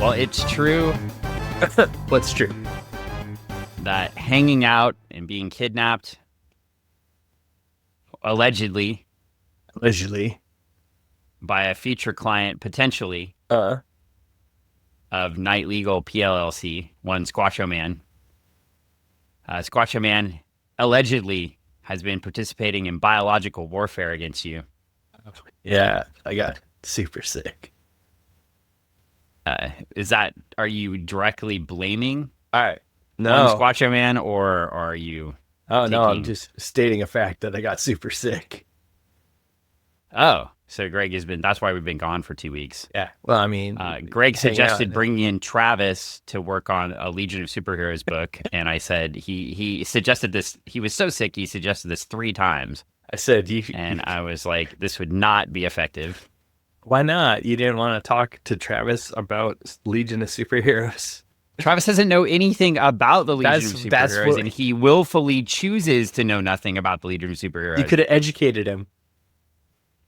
Well, it's true What's true? that hanging out and being kidnapped, allegedly, Allegedly. by a future client, potentially, Uh, of Night Legal PLLC, one Squatcho Man. Squatcho Man allegedly has been participating in biological warfare against you. yeah, I got super sick. Are you directly blaming All right. one No. Squatcho Man, or are you Oh, no, I'm taking... just stating a fact that I got super sick. Oh, so Greg that's why we've been gone for 2 weeks. Yeah. Well, I mean, Greg hang suggested out. bringing in Travis to work on a Legion of Superheroes book, and I said he suggested this. He was so sick, he suggested this 3 times, I said, and I was like, this would not be effective. why not? You didn't want to talk to Travis about Legion of Superheroes? Travis doesn't know anything about the Legion of That's Superheroes, what- and he willfully chooses to know nothing about the Legion of Superheroes. You could have educated him.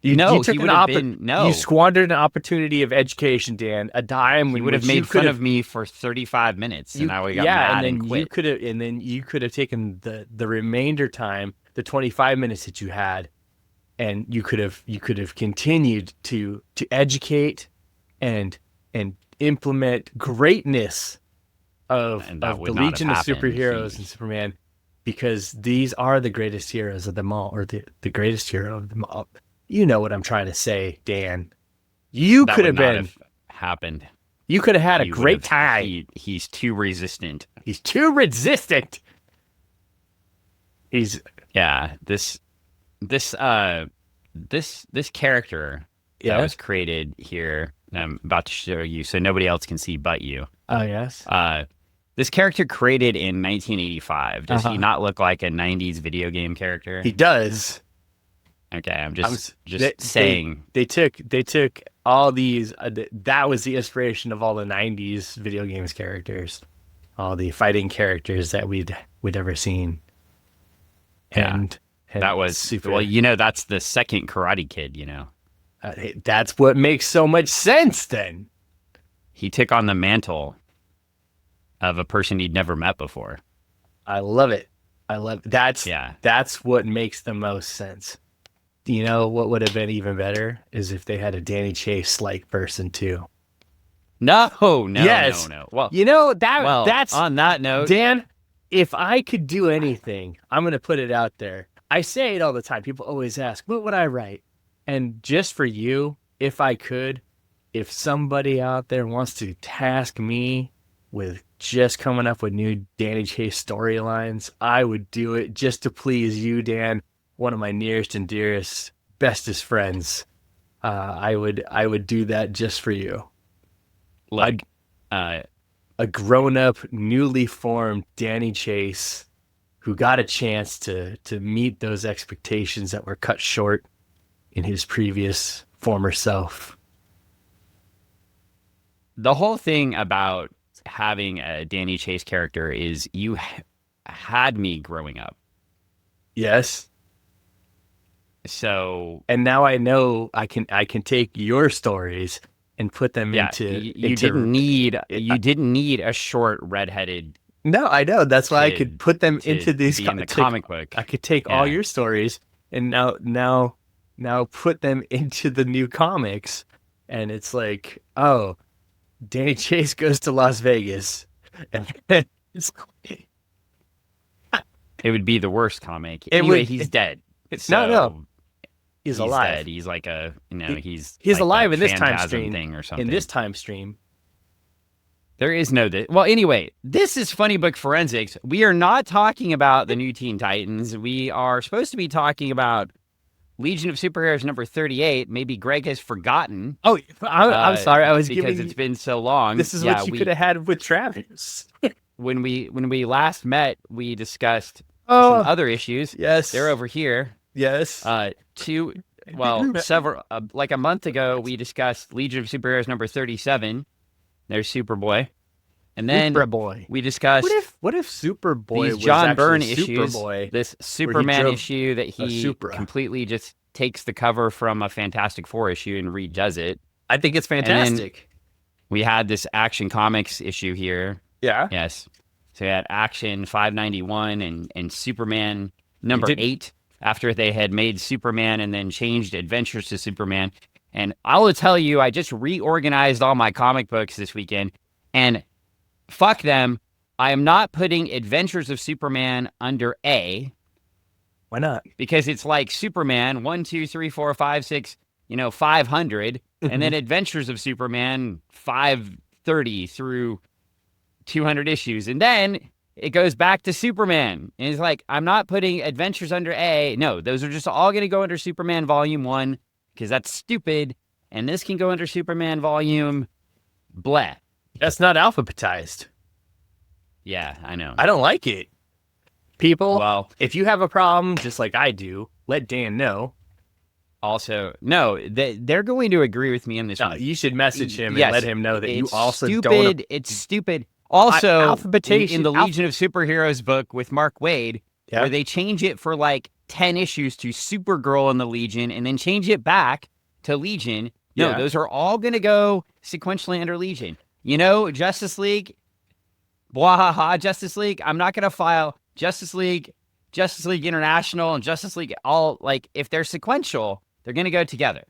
He would have been... No. You squandered an opportunity of education, Dan. A dime. He would have made fun of me for 35 minutes, and I would have got mad and quit. You could have taken the remainder time, the 25 minutes that you had, and you could have continued to educate and implement greatness of the Legion of Superheroes and Superman, because these are the greatest heroes of them all, or the greatest hero of them all. You know what I'm trying to say, Dan. You could have been happened. You could have had a great time. He's too resistant. He's too resistant. This character that was created here, I'm about to show you so nobody else can see but you. Oh, yes. This character created in 1985. Does he not look like a 90s video game character? He does. Okay, I'm just saying. They took all these. That was the inspiration of all the 90s video games characters, all the fighting characters that we'd ever seen. And that was super. Well, that's the second Karate Kid. That's what makes so much sense. Then he took on the mantle of a person he'd never met before. I love it. That's what makes the most sense. You know what would have been even better is if they had a Danny Chase-like person too. No. Well, that's on that note, Dan, if I could do anything, I'm going to put it out there. I say it all the time. People always ask, what would I write? And just for you, if I could, if somebody out there wants to task me with just coming up with new Danny Chase storylines, I would do it just to please you, Dan. One of my nearest and dearest, bestest friends. I would do that just for you. Like a grown-up, newly formed Danny Chase, who got a chance to meet those expectations that were cut short in his previous former self. The whole thing about having a Danny Chase character is you had me growing up. Yes. So, and now I know I can take your stories and put them into. You didn't need a short redheaded. No, I know. That's why I could put them into these in the comic book. I could take all your stories and now put them into the new comics, and it's like, oh, Danny Chase goes to Las Vegas, and it's. It would be the worst comic. Anyway, he's dead. No. He's alive. Dead. He's like he's like alive in this time stream thing or something. In this time stream, there is no. Well, anyway, this is Funny Book Forensics. We are not talking about the new Teen Titans. We are supposed to be talking about Legion of Superheroes number 38. Maybe Greg has forgotten. Oh, I'm sorry. I was because it's been so long. This is what you could have had with Travis. When we last met, we discussed some other issues. Yes, they're over here. Yes. Several like a month ago, we discussed Legion of Superheroes number 37. There's Superboy, and then we discussed what if Superboy these John was Byrne issues, Superboy, this Superman issue that he completely just takes the cover from a Fantastic Four issue and redoes it. I think it's fantastic. we had this Action Comics issue here. Yeah. Yes. So we had Action 591 and Superman number 8 after they had made Superman and then changed Adventures to Superman. And I will tell you, I just reorganized all my comic books this weekend, and fuck them. I am not putting Adventures of Superman under A. Why not? Because it's like Superman 1, 2, 3, 4, 5, 6, 500, and then Adventures of Superman 530 through 200 issues, and then it goes back to Superman. And it's like, I'm not putting Adventures under A. No, those are just all going to go under Superman Volume 1 because that's stupid, and this can go under Superman Volume blah. That's not alphabetized. Yeah, I know. I don't like it. People, Well, if you have a problem, just like I do, let Dan know. also, no, they're going to agree with me on this No, one. you should message him Yes, and let him know that you it's also stupid. don't. It's stupid. Also, alphabetation- in the Legion of Superheroes book with Mark Waid, Yeah. where they change it for like 10 issues to Supergirl in the Legion and then change it back to Legion. No, Yeah. those are all going to go sequentially under Legion. Justice League, bwahaha, Justice League. I'm not going to file Justice League International, and Justice League all, like, if they're sequential, they're going to go together.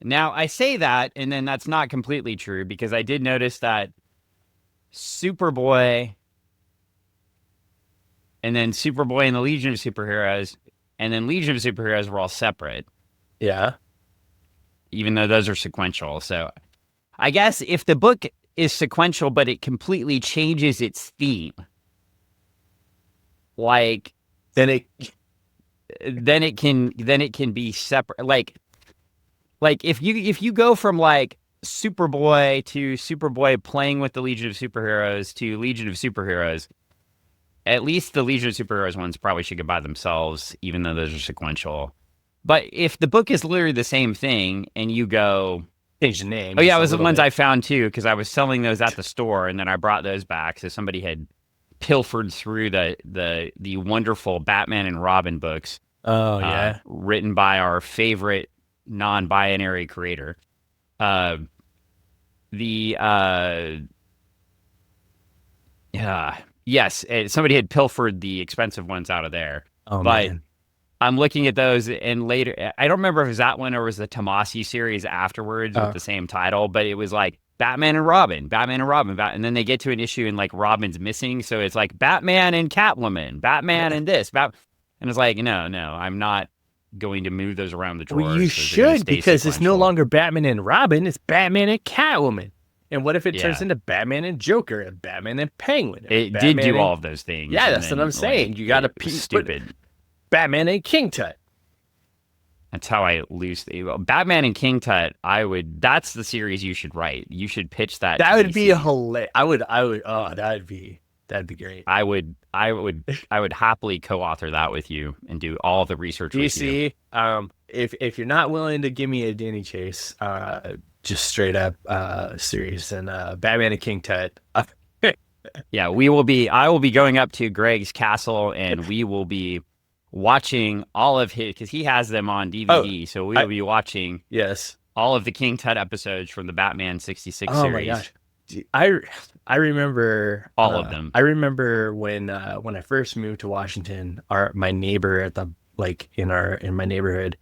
Now, I say that, and then that's not completely true, because I did notice that Superboy, and then Superboy and the Legion of Superheroes, and then Legion of Superheroes were all separate, Yeah. even though those are sequential. So I guess if the book is sequential, but it completely changes its theme, like, Then it. then it can be separate. Like if you go from like Superboy to Superboy playing with the Legion of Superheroes to Legion of Superheroes, at least the Legion of Superheroes ones probably should go by themselves, even though those are sequential. But if the book is literally the same thing and you go, Change the name. oh yeah, just it a was the little ones bit. I found too, because I was selling those at the store and then I brought those back. So somebody had pilfered through the wonderful Batman and Robin books. Oh yeah. Written by our favorite non-binary creator. Yes, somebody had pilfered the expensive ones out of there. Oh but man. I'm looking at those, and later, I don't remember if it was that one or was the Tomasi series afterwards with the same title, but it was like Batman and Robin, and then they get to an issue and like Robin's missing, so it's like Batman and Catwoman, Batman and this, and it's like, no, I'm not going to move those around the drawers. Well, you Those are gonna should, stay because it's no sequential. longer Batman and Robin. It's Batman and Catwoman. And what if it turns Yeah. into Batman and Joker and Batman and Penguin? And It Batman did do and- all of those things. Yeah, and that's what then, I'm saying. like, You gotta it was put stupid. Batman and King Tut. That's how I lose Batman and King Tut. That's the series you should write. You should pitch that. That to would be DC. hilarious. I would. Oh, that'd be great. I would happily co-author that with you and do all the research with you. DC, if you're not willing to give me a Danny Chase, just straight up series and Batman and King Tut. Yeah, I will be going up to Greg's castle and we will be watching all of his, because he has them on DVD. So we will be watching Yes. all of the King Tut episodes from the Batman 66 Oh series. my gosh. I remember All of them. I remember when I first moved to Washington, my neighbor at the in my neighborhood,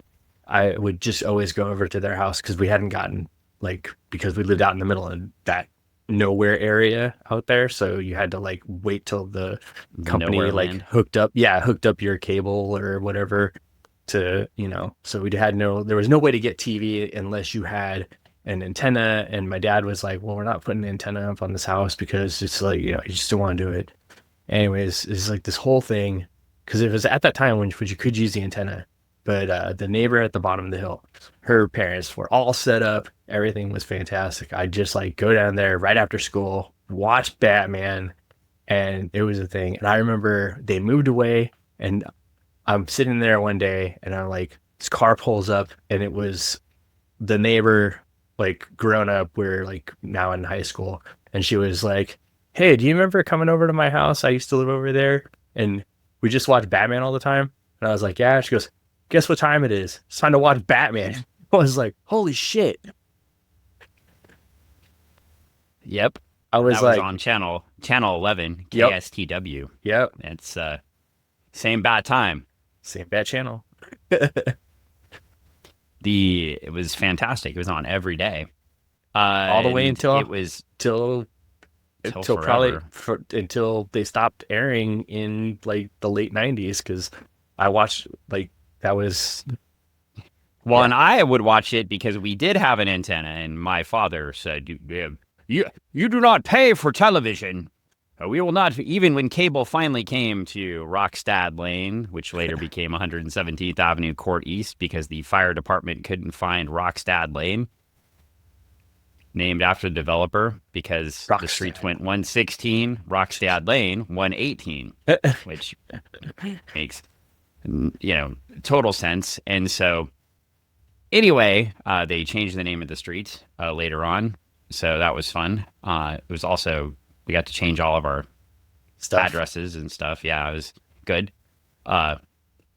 I would just always go over to their house because we hadn't gotten because we lived out in the middle of that nowhere area out there, so you had to wait till the company Nowhere land. hooked up your cable or whatever to so there was no way to get TV unless you had an antenna. And my dad was like, well, we're not putting an antenna up on this house because it's you just don't want to do it. Anyways, it's this whole thing, because it was at that time when you could use the antenna. But the neighbor at the bottom of the hill, her parents were all set up. Everything was fantastic. I'd just go down there right after school, watch Batman, and it was a thing. And I remember they moved away, and I'm sitting there one day, and I'm this car pulls up, and it was the neighbor, grown up. We're now in high school, and she was like, "Hey, do you remember coming over to my house? I used to live over there, and we just watched Batman all the time." And I was like, "Yeah." She goes, "Guess what time it is? It's time to watch Batman." I was like, "Holy shit!" Yep. I was That was like, on channel 11 Yep. KSTW. yep. It's same bad time. Same bad channel. It was fantastic. It was on every day. All the way And until it was till forever. until they stopped airing in like the late 90s, because I watched like that was Well, yeah. and I would watch it because we did have an antenna, and my father said, "You do not pay for television. We will not." Even when cable finally came to Rockstad Lane, which later became 117th Avenue Court East, because the fire department couldn't find Rockstad Lane, named after the developer, because the Rockstad. streets went 116, Rockstad Lane 118, which makes total sense. And so anyway, they changed the name of the street later on, so that was fun. It was also, we got to change all of our Stuff. addresses and stuff. Yeah, it was good.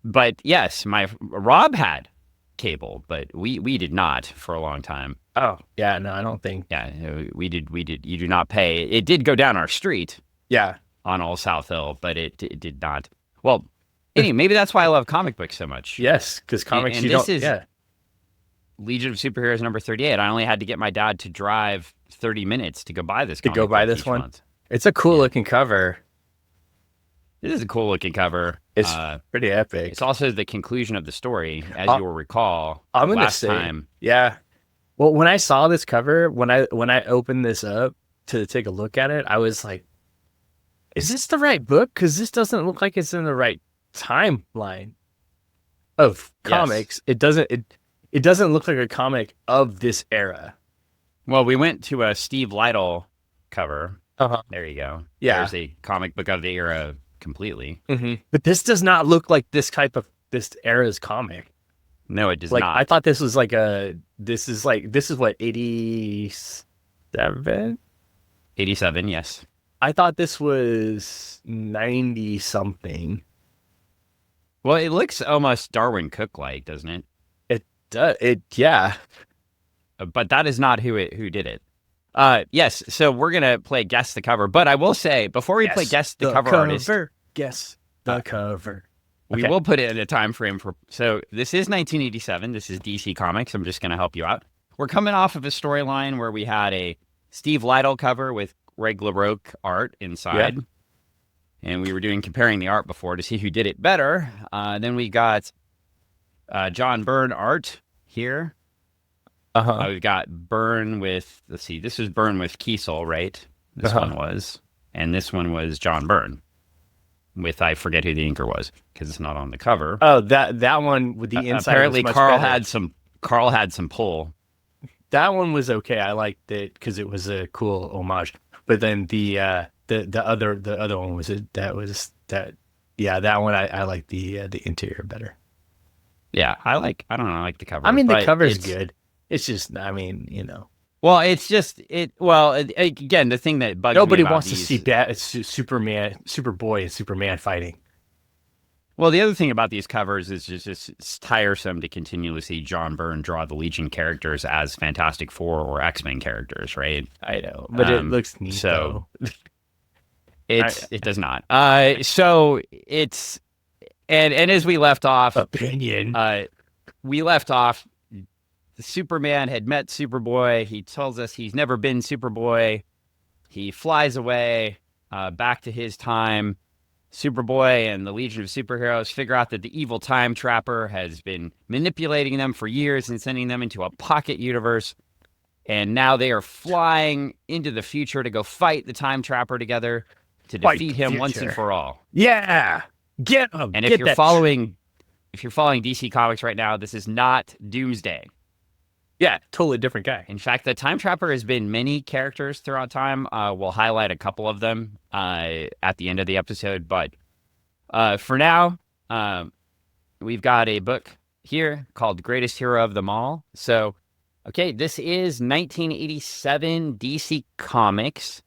But yes, Rob had cable, but we did not for a long time. Oh, yeah, no, I don't think. Yeah, we did. You do not pay. It did go down our street Yeah. on Old South Hill, but it did not. Well, anyway, maybe that's why I love comic books so much. Yes, because comics and you this don't. is- Yeah. Legion of Superheroes number 38. I only had to get my dad to drive 30 minutes to go buy this. To go comic buy book this each one? month. It's a cool looking cover. This is a cool looking cover. It's pretty epic. It's also the conclusion of the story, as you will recall. I'm gonna last say, time. yeah. Well, when I saw this cover, when I opened this up to take a look at it, I was like, "Is this the right book? Because this doesn't look like it's in the right timeline of comics. It doesn't. It doesn't look like a comic of this era." Well, we went to a Steve Lytle cover. Uh-huh. There you go. Yeah. There's a comic book of the era completely. Mm-hmm. But this does not look like this this era's comic. No, it does Like, not. I thought this was like this is what, 87? 87, yes. I thought this was 90 something. Well, it looks almost Darwin Cook-like, doesn't it? Yeah. But that is not who did it. Yes, so we're going to play Guess the Cover. But I will say, before we play Guess the Cover artist, Guess the cover. we Okay. will put it in a time frame for. So this is 1987. This is DC Comics. I'm just going to help you out. We're coming off of a storyline where we had a Steve Lytle cover with Greg LaRocque art inside. Yeah. And we were comparing the art before to see who did it better. Then we got John Byrne art here. Uh-huh. We've got Byrne with, let's see, this was Byrne with Kiesel, right? This one was. And this one was John Byrne with, I forget who the inker was because it's not on the cover. Oh, that one with the inside. Apparently was much Carl better. had some pull. That one was okay. I liked it because it was a cool homage. But then the other one was that one I like the interior better. Yeah, I like the cover. I mean, the but cover's it's good. It's just, I mean, Well, it's just again, the thing that bugs nobody me about wants to these, see Superboy and Superman fighting. Well, the other thing about these covers is just it's tiresome to continually see John Byrne draw the Legion characters as Fantastic Four or X-Men characters, right? I know, but it looks neat. so though. it does not. So it's and as we left off, Opinion. we left off. Superman had met Superboy. He tells us he's never been Superboy. He flies away back to his time. Superboy and the Legion of Superheroes figure out that the evil time trapper has been manipulating them for years and sending them into a pocket universe. And now they are flying into the future to go fight the time trapper together to defeat him once and for all. Yeah, get him. And if you're following DC Comics right now, this is not Doomsday. Yeah, totally different guy. In fact, the Time Trapper has been many characters throughout time. We'll highlight a couple of them at the end of the episode. But for now, we've got a book here called Greatest Hero of Them All. So, okay, this is 1987 DC Comics.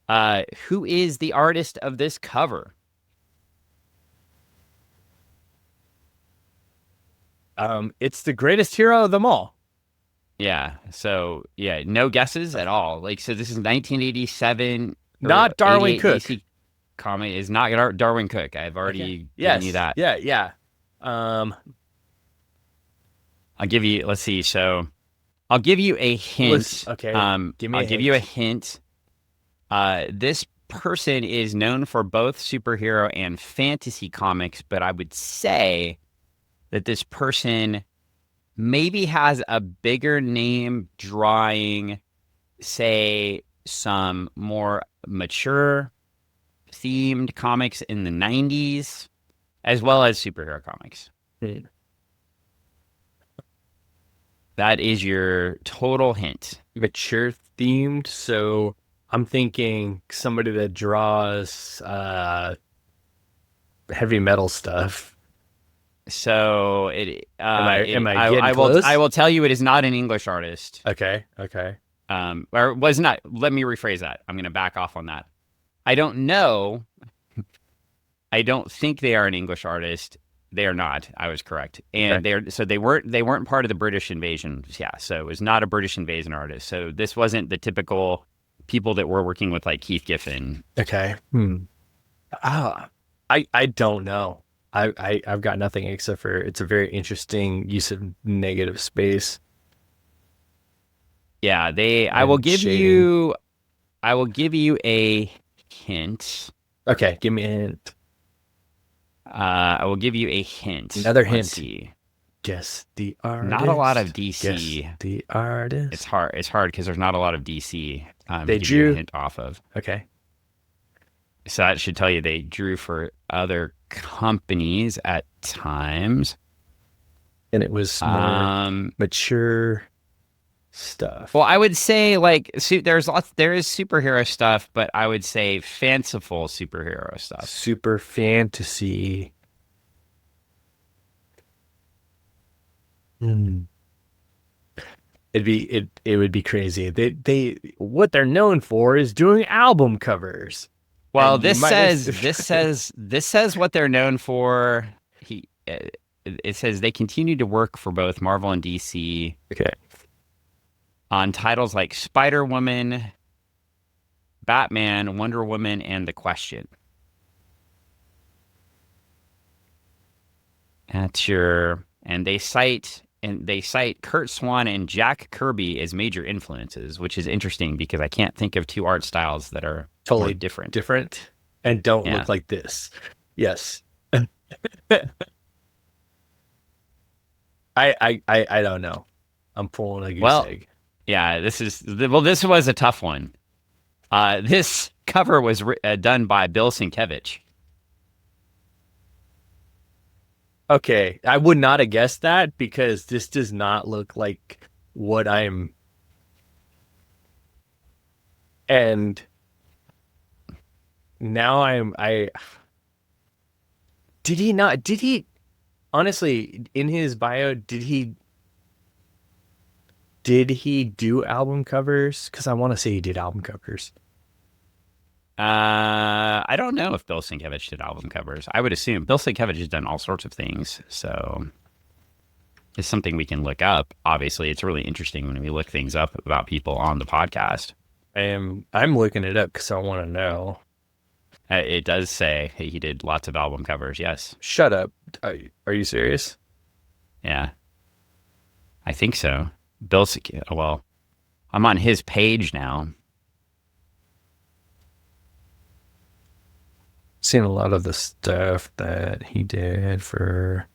Who is the artist of this cover? It's the greatest hero of them all. Yeah. So yeah, no guesses at all. Like, so this is 1987 or Not Darwin 88 Cook. DC comic is not Darwin Cook. I've Okay. already given you Yes. that. Yeah. Yeah. Um. I'll give you. Let's see. So I'll give you a hint. Okay. Give me I'll a give you a hint. hint. This person is known for both superhero and fantasy comics, but I would say that this person maybe has a bigger name drawing, say, some more mature themed comics in the 90s, as well as superhero comics. Hmm. That is your total hint. Mature themed. So I'm thinking somebody that draws heavy metal stuff. So Am I getting I close? will tell you it is not an English artist. Okay. Okay. Or was not. Let me rephrase that. I'm going to back off on that. I don't know. I don't think they are an English artist. They are not. I was correct, Okay. and they weren't part of the British invasion. Yeah, so it was not a British invasion artist. So this wasn't the typical people that were working with like Keith Giffen. Okay. Ah, I don't know. I've got nothing except for it's a very interesting use of negative space Yeah, they. and shading. I will give you a hint. Okay, give me a hint. I will give you a hint. Another Let's hint. see. Guess the Not a lot of artist. Guess DC. the artist. It's hard. It's hard because there's not a lot of DC They to give you a drew. hint off of. Okay. So that should tell you they drew for other companies at times. And it was more Um, mature stuff. well, I would say like there is superhero stuff, but I would say fanciful superhero stuff. Super fantasy. Hmm. It would be crazy. They what they're known for is doing album covers. Well, And you might this says what they're known for. It says they continue to work for both Marvel and DC Okay. on titles like Spider-Woman, Batman, Wonder Woman, and The Question. That's your and they cite Kurt Swan and Jack Kirby as major influences, which is interesting because I can't think of two art styles that are Totally more different. different and don't Yeah. look like this. Yes. I don't know. I'm pulling a goose Well, egg. yeah, this was a tough one. This cover was done by Bill Sienkiewicz. Okay, I would not have guessed that because this does not look like what I'm. And now I did he not? Did he honestly in his bio? Did he do album covers? Because I want to say he did album covers. I don't know if Bill Sienkiewicz did album covers. I would assume Bill Sienkiewicz has done all sorts of things, so it's something we can look up. Obviously, it's really interesting when we look things up about people on the podcast. I'm looking it up because I want to know. It does say he did lots of album covers. Yes, Shut up. Are you serious? yeah, I think so. Well, I'm on his page now. Seen a lot of the stuff that he did for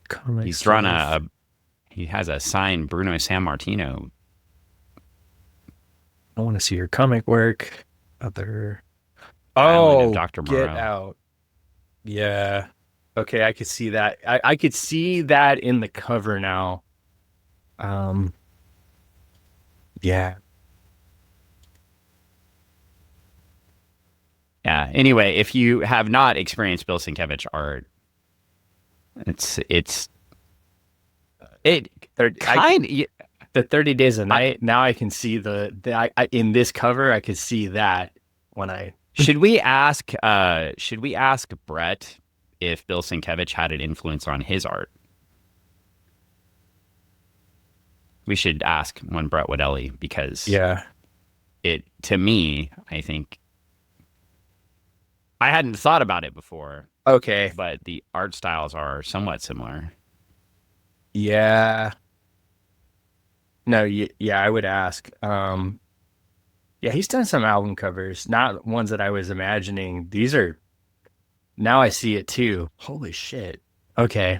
comics. He's drawn he has a signed Bruno Sammartino. I want to see your comic work. Other. Island of Oh, Dr. get Moreau. out. Yeah. Okay, I could see that. I could see that in the cover now. Yeah. Yeah. Anyway, if you have not experienced Bill Sienkiewicz art, it Third, the 30 Days a Night. Now I can see in this cover. I could see that when I. should we ask Brett if Bill Sienkiewicz had an influence on his art? We should ask one Brett Wadelli because Yeah. to me, I think I hadn't thought about it before, Okay. but the art styles are somewhat similar. Yeah. No, yeah, I would ask. Yeah, he's done some album covers, not ones that I was imagining. These are, now I see it too. Holy shit. Okay.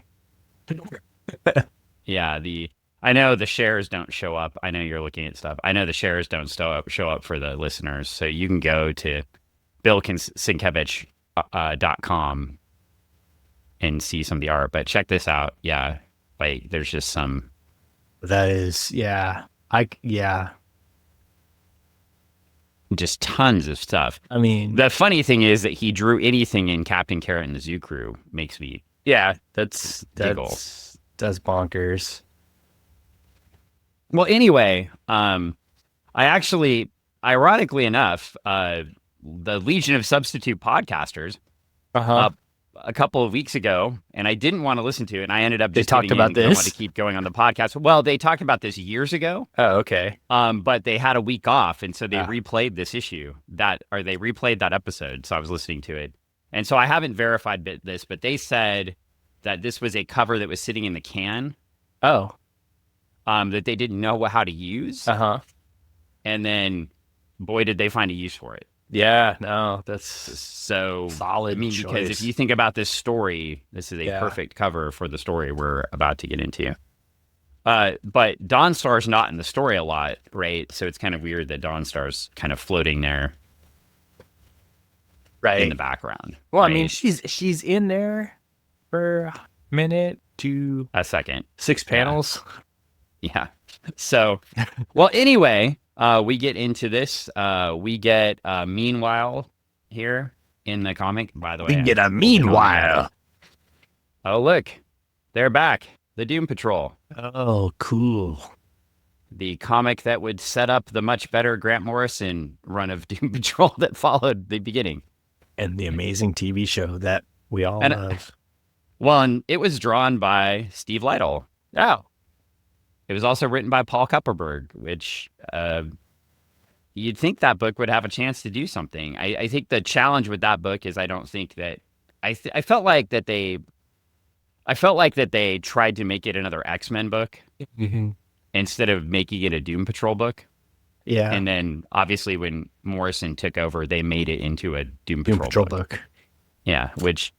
Yeah, I know the shares don't show up. I know you're looking at stuff. I know the shares don't show up for the listeners. So you can go to billsienkiewicz.com and see some of the art. But check this out. Yeah, like there's just some. That is, yeah. Yeah. Just tons of stuff. I mean, The funny thing is that he drew anything in Captain Carrot and the Zoo Crew. Makes me yeah, giggle. that's bonkers. Well, anyway, I actually, ironically enough, the Legion of Substitute Podcasters, Uh-huh. a couple of weeks ago, and I didn't want to listen to it, and I ended up They just talked getting in about 'cause I this? wanted to keep going on the podcast. Well, they talked about this years ago, Oh, okay. but they had a week off, and so they Ah. replayed this issue they replayed that episode. So I was listening to it, and so I haven't verified this, but they said that this was a cover that was sitting in the can, Oh. that they didn't know how to use. Uh-huh. And then, boy, did they find a use for it. Yeah, no, that's So solid I mean, because choice. if you think about this story, this is a Yeah. perfect cover for the story we're about to get into. But Dawnstar's not in the story a lot, right? So it's kind of weird that Dawnstar's kind of floating there right in the background. Well, I right? mean, she's in there for a minute to A second. 6 panels. Yeah. So, well, anyway, we get into this. We get Meanwhile here in the comic, by the way. We get a meanwhile. Oh, look. They're back. The Doom Patrol. Oh, cool. The comic that would set up the much better Grant Morrison run of Doom Patrol that followed the beginning. And the amazing TV show that we all love. Well, and it was drawn by Steve Lytle. Oh. It was also written by Paul Kupperberg, which you'd think that book would have a chance to do something. I think the challenge with that book is I don't think that I felt like that they tried to make it another X-Men book Mm-hmm. instead of making it a Doom Patrol book. Yeah. And then obviously when Morrison took over, they made it into a Doom Doom Patrol, Patrol book. Yeah, which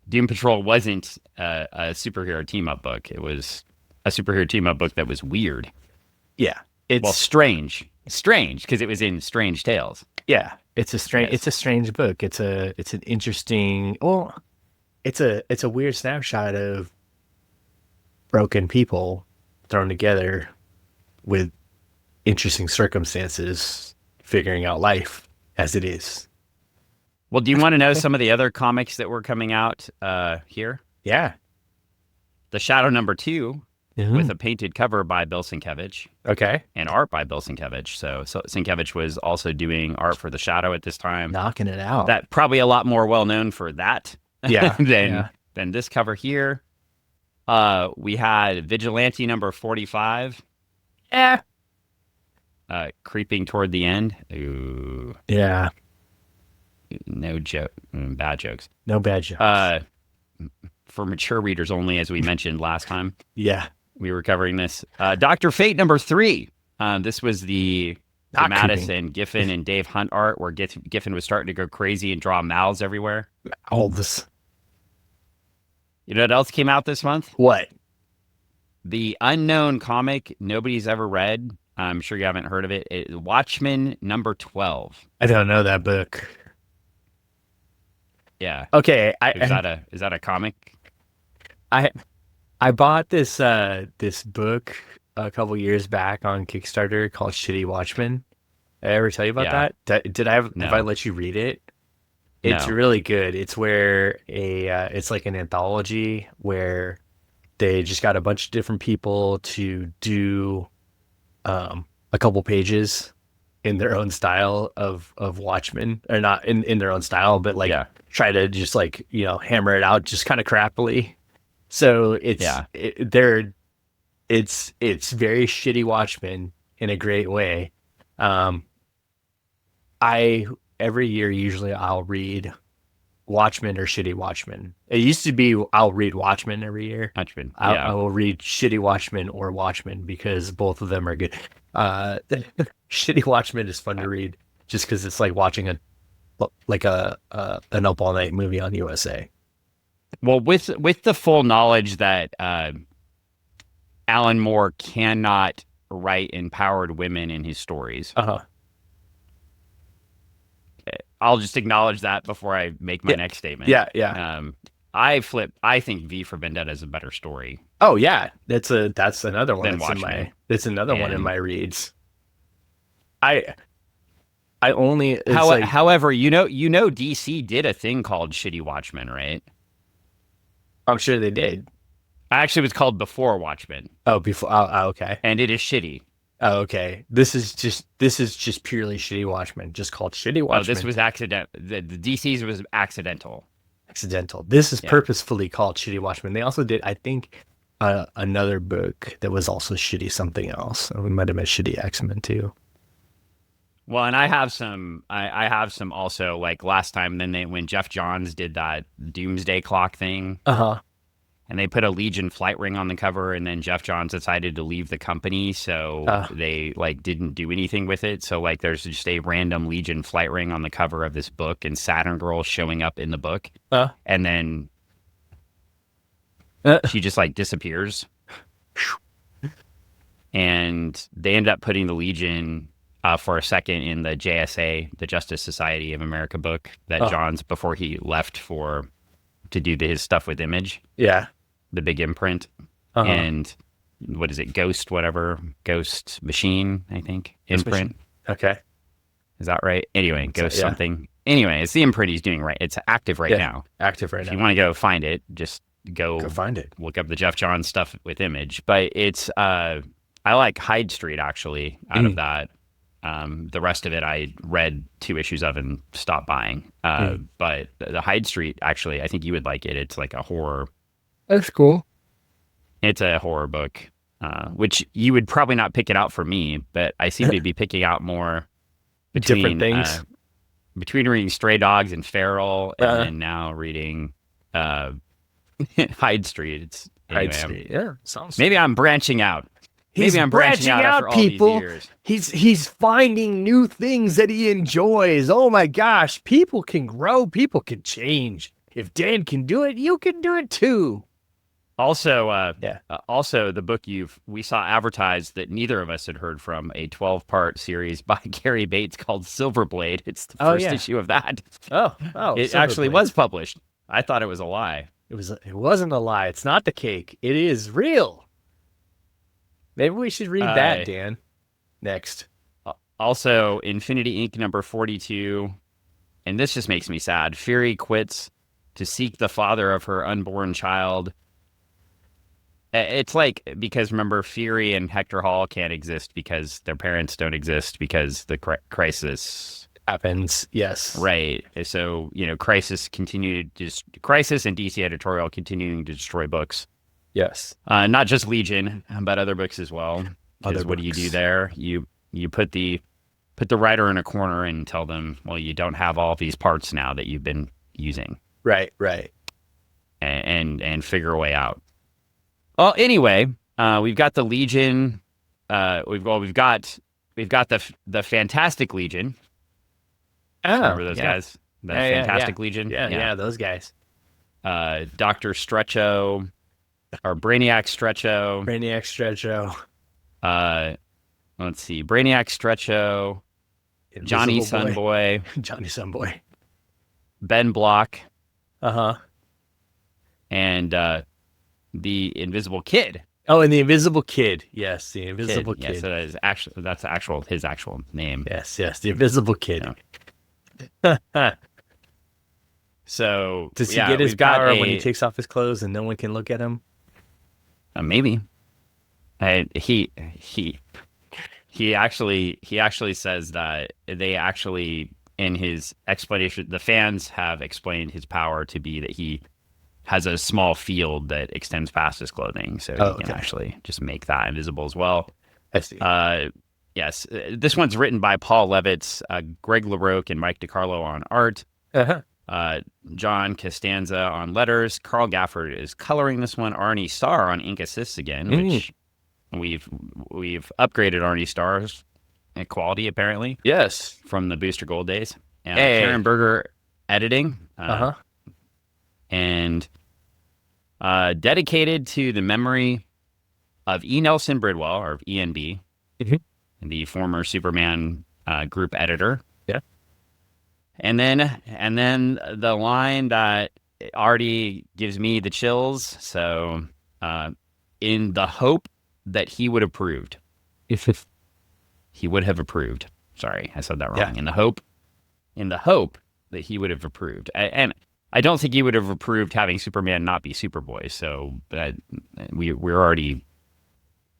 Doom Patrol wasn't a superhero team-up book. It was a superhero team-up book that was weird. Yeah. It's Strange because it was in Strange Tales. yeah. It's a strange. Yes. It's a strange book. It's an interesting. Well, it's a weird snapshot of broken people thrown together with interesting circumstances, figuring out life as it is. Well, do you want to know some of the other comics that were coming out here? Yeah. The Shadow #2 with a painted cover by Bill Sienkiewicz Okay. and art by Bill Sienkiewicz. So Sienkiewicz was also doing art for The Shadow at this time. Knocking it out. That probably a lot more well known for that Yeah. than this cover here. We had Vigilante #45 Yeah. creeping toward the end. Ooh, Yeah. no joke, bad jokes. No bad jokes. For mature readers only, as we mentioned last time Yeah. we were covering this. Dr. Fate #3. This was the Not Madison, Giffen, and Dave Hunt art where Giffen was starting to go crazy and draw mouths everywhere. All this. You know what else came out this month? What? The unknown comic nobody's ever read. I'm sure you haven't heard of it. Watchmen #12. I don't know that book. Yeah. Okay. Is that a comic? I bought this this book a couple years back on Kickstarter called Shitty Watchmen. Did I ever tell you about Yeah. that? Did I have No. if I let you read it? It's No. really good. It's where it's like an anthology where they just got a bunch of different people to do a couple pages in their own style of Watchmen, or not in their own style, but like Yeah. try to just like, hammer it out just kind of crappily. So it's Yeah. they're it's very shitty Watchmen in a great way. Um, I every year usually I'll read Watchmen or Shitty Watchmen. It used to be I'll read Watchmen every year. Watchmen. I, Yeah. I will read Shitty Watchmen or Watchmen because both of them are good. Uh, Shitty Watchmen is fun to read just because it's like watching an Up All Night movie on USA. Well, with the full knowledge that Alan Moore cannot write empowered women in his stories, Uh-huh. I'll just acknowledge that before I make my Yeah. next statement. Yeah. I think V for Vendetta is a better story Oh yeah, that's another one than that's in Watchmen. that's another one in And my reads. I I only it's like however, DC did a thing called Shitty Watchmen, right? I'm sure they did. Actually, it was called Before Watchmen, Oh, before okay. and it is shitty. Oh, okay. This is just purely Shitty Watchmen, just called Shitty Oh, Watchmen. this was accident. The DC's was accidental. Accidental. This is Yeah. purposefully called Shitty Watchmen. They also did, I think, another book that was also shitty something else. We might have met Shitty X-Men too. Well, and I have some. I have some also. Like last time, when Jeff Johns did that Doomsday Clock thing, Uh-huh. and they put a Legion flight ring on the cover, and then Jeff Johns decided to leave the company, so they like didn't do anything with it. So like, there's just a random Legion flight ring on the cover of this book, and Saturn Girl showing up in the book, and then she just like disappears, and they end up putting the Legion. For a second in the JSA, the Justice Society of America book that Johns, before he left to do his stuff with Image, Yeah. the big imprint, and what is it, Ghost Machine, I think, imprint. Okay. Is that right? Anyway, Ghost yeah. something. Anyway, it's the imprint he's doing right. It's active right now. Active right If now. you want to go find it, just Go find it. look up the Jeff Johns stuff with Image. But it's I like Hyde Street actually out of that. The rest of it I read 2 issues of and stopped buying. But the Hyde Street, actually, I think you would like it. It's like a horror. That's cool. It's a horror book, which you would probably not pick it out for me, but I seem to be picking out more Different things. Between reading Stray Dogs and Feral, and then now reading Hyde Street. It's anyway, Hyde Street. Yeah. Sounds maybe I'm branching out. Maybe I'm branching out after all people. these years. He's finding new things that he enjoys. Oh my gosh, people can grow, people can change. If Dan can do it, you can do it too. Also, also the book we saw advertised that neither of us had heard from, a 12-part series by Gary Bates called Silverblade. It's the first issue of that. Oh, it actually was published. I thought it was a lie. It wasn't a lie. It's not the cake. It is real. Maybe we should read that, Dan. Next. Also, Infinity Inc. number 42, and this just makes me sad. Fury quits to seek the father of her unborn child. It's like, because remember, Fury and Hector Hall can't exist because their parents don't exist because the crisis happens. Yes. Right. So, Crisis and DC editorial continuing to destroy books. Yes. Not just Legion, but other books as well. Because what do you do there? You put the writer in a corner and tell them, well, you don't have all these parts now that you've been using. Right. And figure a way out. Well, anyway, we've got the Legion. We've got the Fantastic Legion. Oh, remember those guys? The Fantastic Legion. Yeah, those guys. Dr. Stretcho. Or Brainiac Stretcho. Let's see. Brainiac Stretcho. Johnny Sunboy. Johnny Sunboy. Ben Block. Uh-huh. And the Invisible Kid. Oh, and the Invisible Kid. Yes, the Invisible Kid. Yes, that's his actual name. Yes, the Invisible Kid. Yeah. So does he get his power when he takes off his clothes and no one can look at him? Maybe. He actually says that they actually, in his explanation, the fans have explained his power to be that he has a small field that extends past his clothing, so he can actually just make that invisible as well. I see. Yes, this one's written by Paul Levitz, Greg LaRocque, and Mike DiCarlo on art. John Costanza on letters. Carl Gafford is coloring this one. Arnie Starr on ink assists again, which we've upgraded Arnie Starr's quality apparently. Yes, from the Booster Gold days. And Karen Berger editing. And dedicated to the memory of E. Nelson Bridwell, or ENB, the former Superman group editor. Yeah. And then the line that already gives me the chills. So, in the hope that he would have approved. If he would have approved. Sorry, I said that wrong. Yeah. In the hope that he would have approved. And I don't think he would have approved having Superman not be Superboy. So we're already.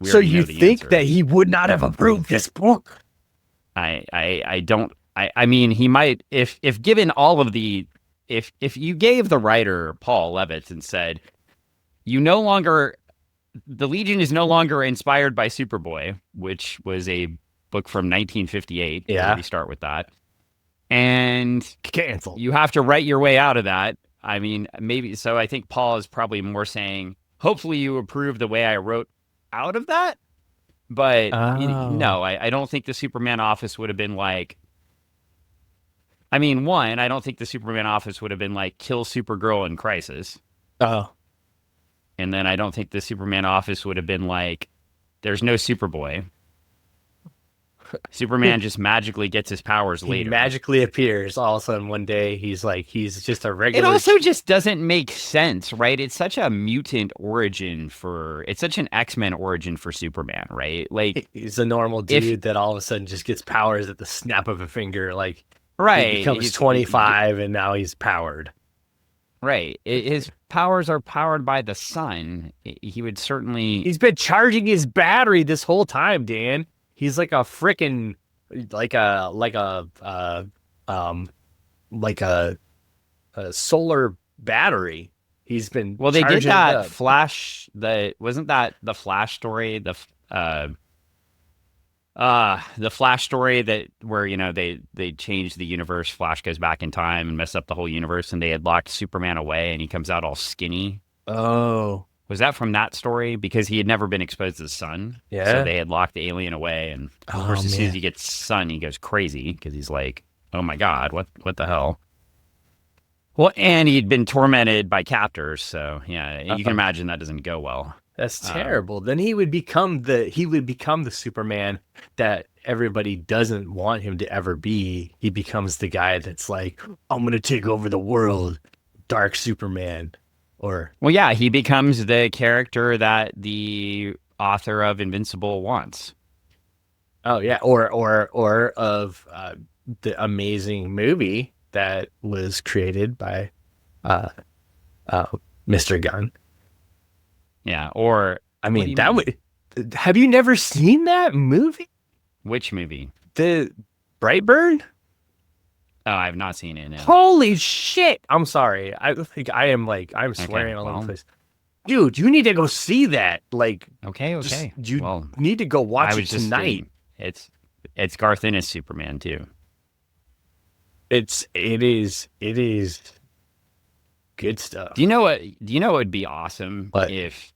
So you think answer. That he would not have approved this book? I don't. I mean, he might if given all of the if you gave the writer Paul Levitz and said the Legion is no longer inspired by Superboy, which was a book from 1958. Yeah, we start with that. And cancel. You have to write your way out of that. I mean, maybe so. I think Paul is probably more saying, hopefully you approve the way I wrote out of that. But no, I don't think the Superman office would have been like. I mean, one, I don't think the Superman office would have been like kill Supergirl in Crisis. Oh. And then I don't think the Superman office would have been like, there's no Superboy. Superman just magically gets his powers later. He magically appears all of a sudden one day. He's just a regular. It also just doesn't make sense, right? It's such a mutant origin it's such an X-Men origin for Superman, right? Like he's a normal dude that all of a sudden just gets powers at the snap of a finger. Like, right. He becomes 25 and now he's powered. Right. His powers are powered by the sun. He would certainly. He's been charging his battery this whole time, Dan. He's like a freaking like a solar battery. He's been they did that Flash. Wasn't that the Flash story? The Flash story that where they changed the universe. Flash goes back in time and mess up the whole universe, and they had locked Superman away, and he comes out all skinny. Oh. Was that from that story? Because he had never been exposed to the sun. Yeah. So they had locked the alien away. And of course, as soon as he gets sun, he goes crazy because he's like, oh my God, what the hell? Well, and he'd been tormented by captors. So yeah, you can imagine that doesn't go well. That's terrible. Then he would become the Superman that everybody doesn't want him to ever be. He becomes the guy that's like, I'm going to take over the world. Dark Superman. Well, yeah, he becomes the character that the author of Invincible wants. Oh yeah, or of the amazing movie that was created by Mr. Gunn. Yeah, or I mean that would. Have you never seen that movie? Which movie? The Brightburn. Oh, I have not seen it. No. Holy shit! I'm sorry. I think I'm swearing all over the place. Dude, you need to go see that. Like, okay. You need to go watch it tonight. It's Garth Ennis Superman too. It is good stuff. Do you know what would be awesome if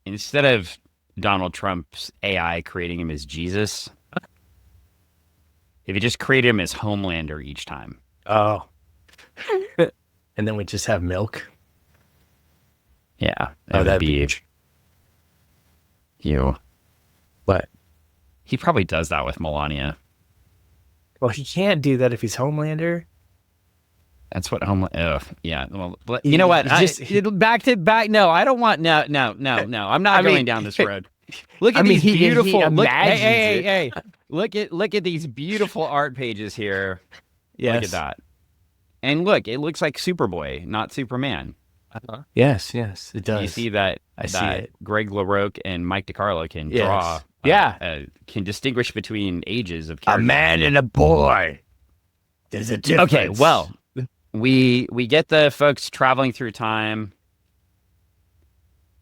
instead of Donald Trump's AI creating him as Jesus, if you just create him as Homelander each time. Oh. And then we just have milk. Yeah. That'd be you. What? He probably does that with Melania. Well, he can't do that if he's Homelander. That's what yeah. Well, you know what? Back. No, I don't want. No. I'm not going down this road. Look at these beautiful. Hey. Look at these beautiful art pages here. Yes. Look at that. And look, it looks like Superboy, not Superman. Yes, it does. You see that? I see it. Greg LaRocque and Mike DiCarlo can draw. Can distinguish between ages of characters. A man and a boy. There's a difference. Okay, well, we get the folks traveling through time.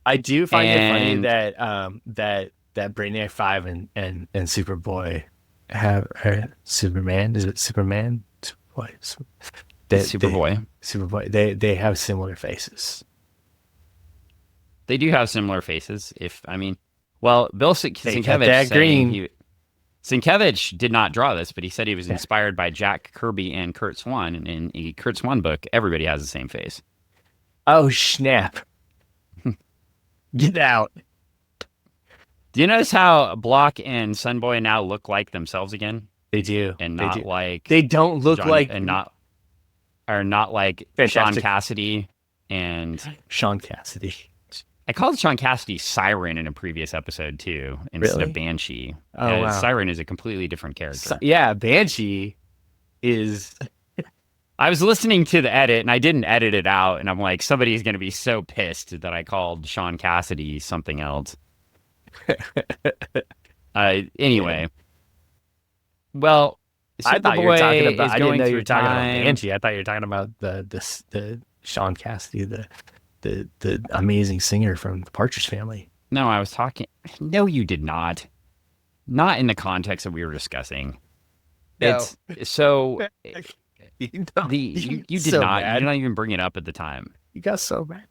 I do find it funny And that Brainiac 5 and Superboy have Superman. Is it Superman? Superboy. Superboy. Superboy. They have similar faces. They do have similar faces. Well, Bill They got Sienkiewicz that saying green. Sienkiewicz did not draw this, but he said he was inspired by Jack Kirby and Kurt Swan. And in a Kurt Swan book, everybody has the same face. Oh snap! Get out. Do you notice how Block and Sunboy now look like themselves again, They do. and They not do. like They don't look John, like and not like Fantastic. Sean Cassidy and Sean Cassidy. I called Sean Cassidy Siren in a previous episode too, instead Really? of Banshee. Oh, wow. Siren is a completely different character. Yeah, Banshee is. I was listening to the edit and I didn't edit it out, and I'm like, somebody's going to be so pissed that I called Sean Cassidy something else. Anyway, well, I thought you were talking Superboy about. is I didn't going know you through were talking about time. Banshee. I thought you were talking about the Sean Cassidy, the amazing singer from the Partridge Family. No, I was talking. No, you did not. Not in the context that we were discussing. No. It's so You you did so not. mad. You did not even bring it up at the time. You got so mad.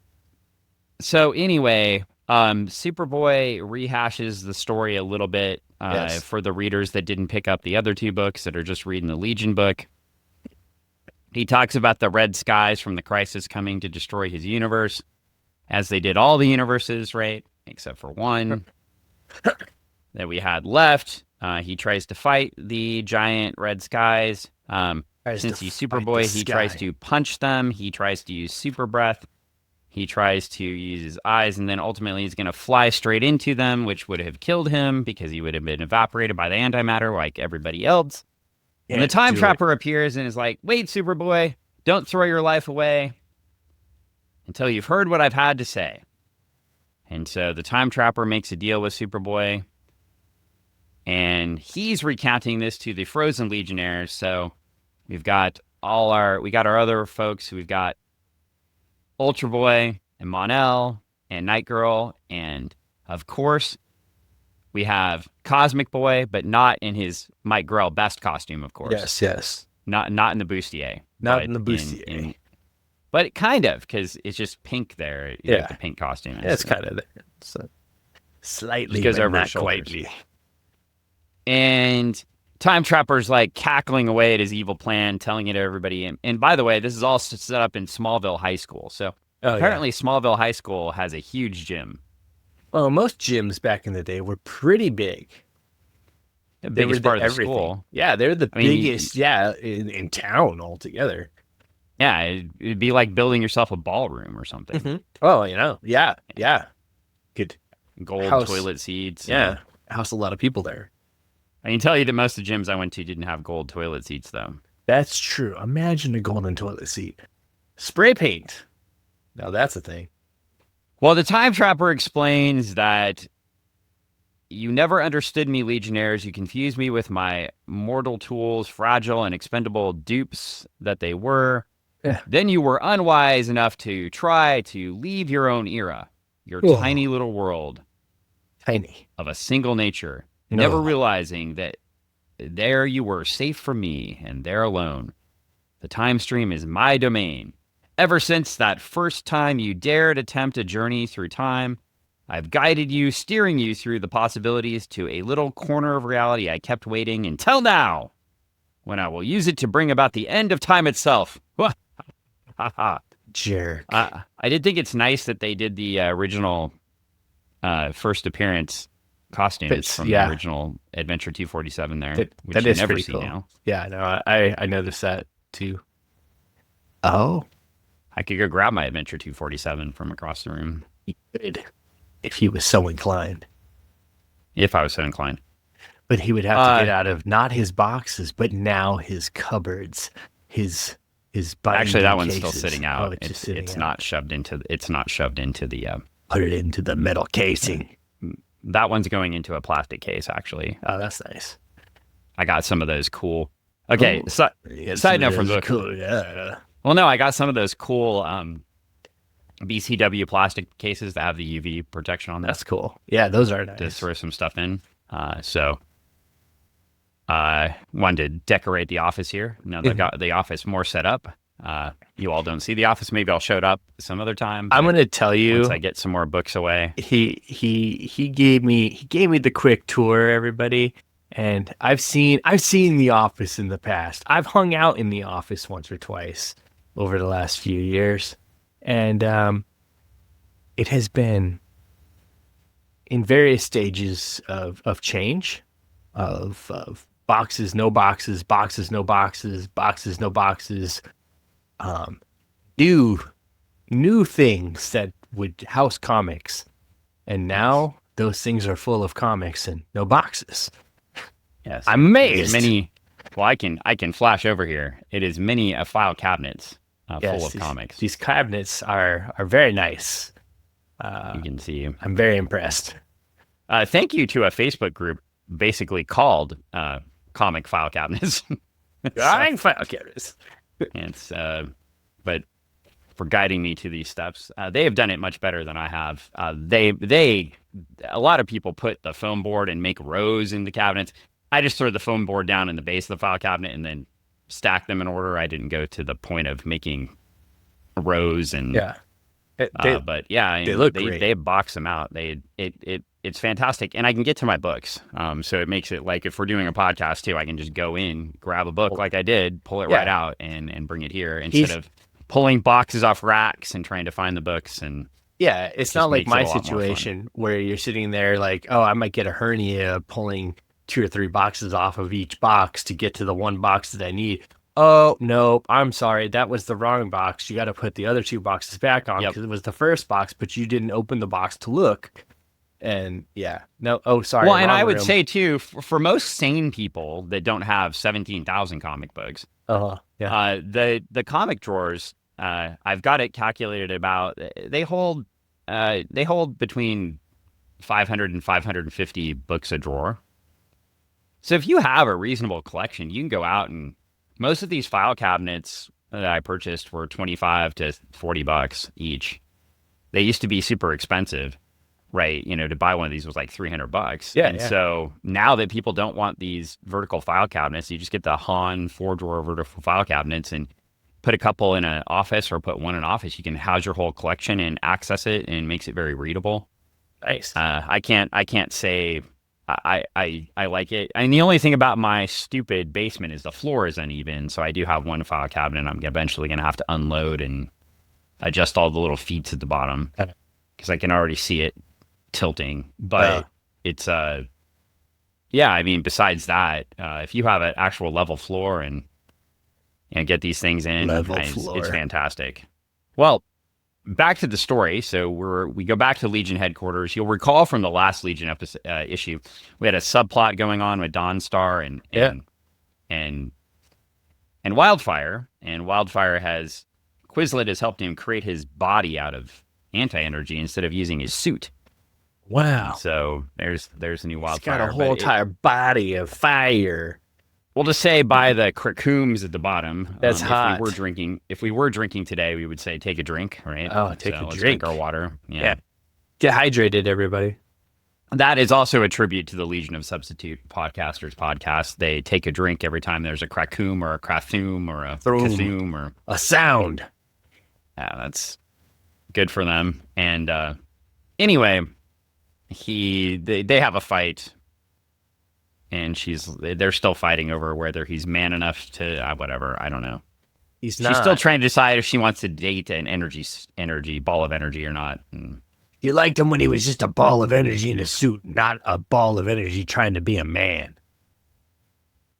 So anyway, Superboy rehashes the story a little bit Yes. for the readers that didn't pick up the other two books that are just reading the Legion book. He talks about the red skies from the crisis coming to destroy his universe, as they did all the universes, right? Except for one that we had left. He tries to fight the giant red skies. Since he's Superboy, he tries to punch them. He tries to use super breath. He tries to use his eyes, and then ultimately he's going to fly straight into them, which would have killed him because he would have been evaporated by the antimatter like everybody else. And the time trapper appears and is like, wait, Superboy, don't throw your life away until you've heard what I've had to say. And so the time trapper makes a deal with Superboy, and he's recounting this to the Frozen Legionnaires. So we've got our other folks. We've got Ultra Boy and Mon-El and Night Girl, and of course we have Cosmic Boy, but not in his Mike Grell best costume, of course. Yes. Not in the bustier. Not but in the bustier. but kind of, because it's just pink there. Yeah. Like the pink costume. Yeah, it's kind of there. So slightly, Just goes but over not his shoulders. quite. And Time Trapper's like cackling away at his evil plan, telling it to everybody. And by the way, this is all set up in Smallville High School. So apparently Smallville High School has a huge gym. Well, most gyms back in the day were pretty big. The biggest part of the school. Yeah, they're the mean, biggest. In town altogether. Yeah, it'd be like building yourself a ballroom or something. Mm-hmm. Oh, yeah. Good. Gold House. toilet seats. Yeah, house a lot of people there. I can tell you that most of the gyms I went to didn't have gold toilet seats, though. That's true. Imagine a golden toilet seat. Spray paint. Now that's a thing. Well, the Time Trapper explains that you never understood me, Legionnaires. You confused me with my mortal tools, fragile and expendable dupes that they were. Yeah. Then you were unwise enough to try to leave your own era, your tiny little world Tiny. of a single nature, No. never realizing that there you were, safe from me and there alone. The time stream is my domain. Ever since that first time you dared attempt a journey through time, I've guided you, steering you through the possibilities to a little corner of reality I kept waiting until now, when I will use it to bring about the end of time itself. Jerk. I did think it's nice that they did the original first appearance costumes from the original Adventure 247 there, which that you is never pretty see cool. now. Yeah, no, I noticed that too. Oh, I could go grab my Adventure 247 from across the room he could, if he was so inclined. if I was so inclined. But he would have to get out of not his boxes, but now his cupboards, his Actually, that one's cases. still sitting out. Oh, it's sitting out. not shoved into the. Put it into the metal casing. That one's going into a plastic case. Actually, Oh, that's nice. I got some of those cool. Okay, Yeah, side note from that's book. cool. Yeah. Well, no, I got some of those cool BCW plastic cases that have the UV protection on them. That's cool. Yeah, those are To nice. throw some stuff in. So wanted to decorate the office here. Now they got the office more set up. You all don't see the office. Maybe I'll show it up some other time. I'm gonna tell you, once I get some more books away. He gave me the quick tour, everybody, and I've seen the office in the past. I've hung out in the office once or twice over the last few years, and it has been in various stages of change, of boxes, no boxes, boxes, no boxes, boxes, no boxes, new things that would house comics, and now those things are full of comics and no boxes. Yes, I'm amazed. Well, I can flash over here. It is many file cabinets full of comics. These cabinets are very nice. You can see. I'm very impressed. Thank you to a Facebook group basically called Comic File Cabinets. Comic file cabinets. It's but for guiding me to these steps. They have done it much better than I have. A lot of people put the foam board and make rows in the cabinets. I just throw the foam board down in the base of the file cabinet and then stack them in order. I didn't go to the point of making rows and but yeah, they look great. They box them out. It's fantastic, and I can get to my books. So it makes it like if we're doing a podcast too, I can just go in, grab a book like I did, pull it right out, and bring it here instead of pulling boxes off racks and trying to find the books. And yeah, it's not like my situation where you're sitting there like, oh, I might get a hernia pulling 2 or 3 boxes off of each box to get to the one box that I need. Oh, no, I'm sorry. That was the wrong box. You got to put the other 2 boxes back on because it was the first box, but you didn't open the box to look. And sorry. Well, and I would say too, for most sane people that don't have 17,000 comic books, the comic drawers, I've got it calculated about, they hold between 500 and 550 books a drawer. So if you have a reasonable collection, you can go out and most of these file cabinets that I purchased were $25 to $40 each. They used to be super expensive, right? To buy one of these was like $300. Yeah. So now that people don't want these vertical file cabinets, you just get the Han 4-drawer vertical file cabinets and put a couple in an office or put one in an office. You can house your whole collection and access it, and it makes it very readable. Nice. I can't say I like it. And the only thing about my stupid basement is the floor is uneven. So I do have one file cabinet I'm eventually going to have to unload and adjust all the little feet at the bottom because I can already see it tilting. But it's, I mean, besides that, if you have an actual level floor and get these things in, it's fantastic. Well, back to the story. So we go back to Legion headquarters. You'll recall from the last Legion issue, we had a subplot going on with Dawnstar and Wildfire. And Wildfire Quizlet has helped him create his body out of anti-energy instead of using his suit. Wow. So there's a new Wildfire. He's got a whole entire body of fire. We'll just say by the cracooms at the bottom. That's hot. If we were drinking today, we would say take a drink, right? Oh, take a drink. Our water. Yeah. Get hydrated, everybody. That is also a tribute to the Legion of Substitute Podcasters podcast. They take a drink every time there's a crackoom or a crathoom or a cathoom or a sound. Yeah, that's good for them. And anyway, they have a fight. And they're still fighting over whether he's man enough to whatever. I don't know. She's still trying to decide if she wants to date an energy ball of energy or not. And you liked him when he was just a ball of energy in a suit, not a ball of energy trying to be a man.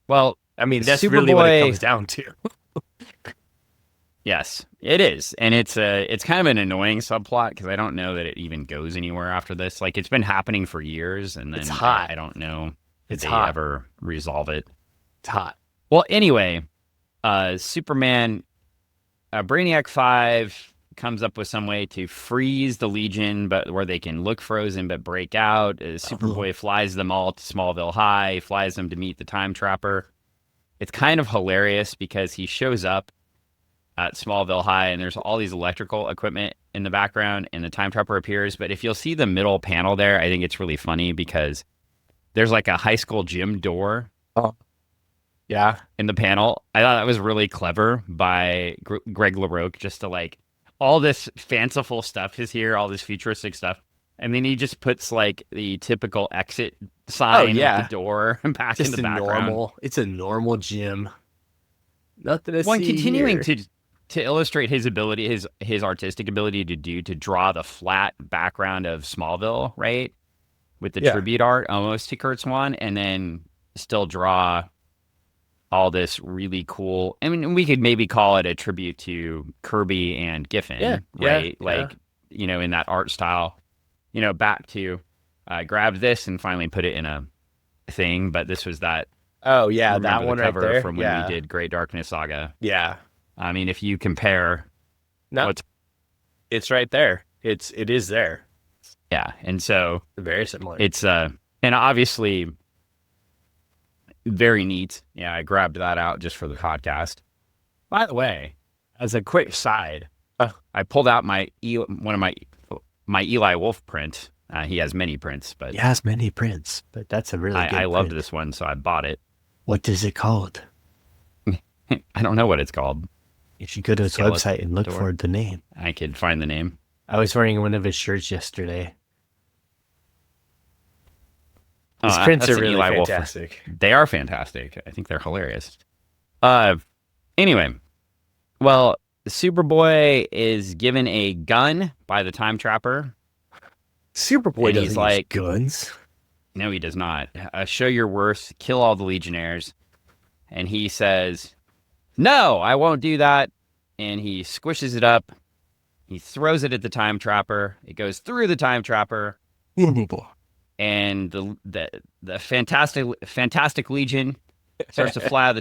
Well, I mean, that's really what it comes down to. Yes, it is, and it's kind of an annoying subplot because I don't know that it even goes anywhere after this. Like it's been happening for years, and then it's hot. I don't know. It's they hot. Ever resolve it? It's hot. Well, anyway, Superman, Brainiac 5 comes up with some way to freeze the Legion, but where they can look frozen but break out. Superboy flies them all to Smallville High, flies them to meet the Time Trapper. It's kind of hilarious because he shows up at Smallville High and there's all these electrical equipment in the background, and the time trapper appears. But if you'll see the middle panel there, I think it's really funny because there's like a high school gym door. Oh, yeah. In the panel. I thought that was really clever by Greg LaRoque, just to like all this fanciful stuff is here, all this futuristic stuff. And then he just puts like the typical exit sign at the door and back in the background. It's a normal gym. Nothing to see. Well, and continuing here. to illustrate his ability, his artistic ability to draw the flat background of Smallville, right? With the tribute art almost to Kurt Swan, and then still draw all this really cool. I mean, we could maybe call it a tribute to Kirby and Giffen, right? Like, you know, in that art style, you know, back to grab this and finally put it in a thing. But this was that. Oh, yeah, that one right there. From when we did Great Darkness Saga. Yeah. I mean, if you compare. No, it's right there. It is there. Yeah. And so. Very similar. It's, and obviously. Very neat. Yeah, I grabbed that out just for the podcast. By the way, as a quick side, I pulled out one of my Eli Wolf print. He has many prints, but he has many prints. But that's a really good I loved print. this one, so I bought it. What is it called? I don't know what it's called. You should go to his website and look for the name. I could find the name. I was wearing one of his shirts yesterday. His prints are really fantastic. They are fantastic. I think they're hilarious. Anyway, well, Superboy is given a gun by the time trapper. Superboy doesn't use guns. No, he does not. Show your worth. Kill all the Legionnaires. And he says, no, I won't do that. And he squishes it up. He throws it at the time trapper. It goes through the time trapper. And the fantastic Legion starts to fly out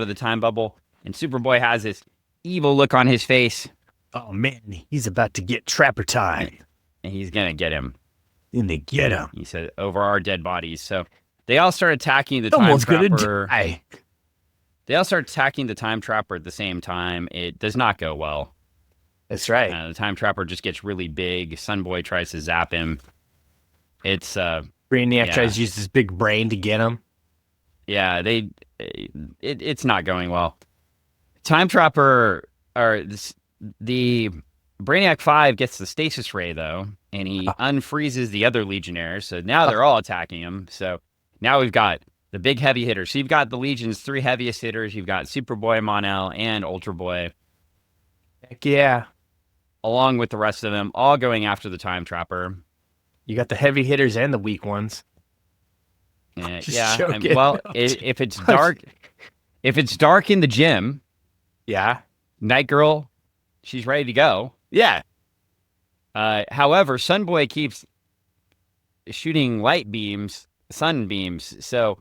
of the time bubble, and Superboy has this evil look on his face. Oh man, he's about to get Trapper time, and he's gonna get him. He said, over our dead bodies. So they all start attacking the time trapper. They all start attacking the time trapper at the same time. It does not go well. That's right. The time trapper just gets really big. Sunboy tries to zap him. It's Brainiac tries to use his big brain to get him. Yeah, it's not going well. Time Trapper the Brainiac 5 gets the stasis ray though, and he unfreezes the other Legionnaires. So now they're all attacking him. So now we've got the big heavy hitters. So you've got the Legion's 3 heaviest hitters. You've got Superboy, Mon-El, and Ultra Boy. Heck yeah. Along with the rest of them, all going after the Time Trapper. You got the heavy hitters and the weak ones. Well, if it's dark in the gym, Night Girl, she's ready to go. Yeah. However, Sunboy keeps shooting sunbeams. So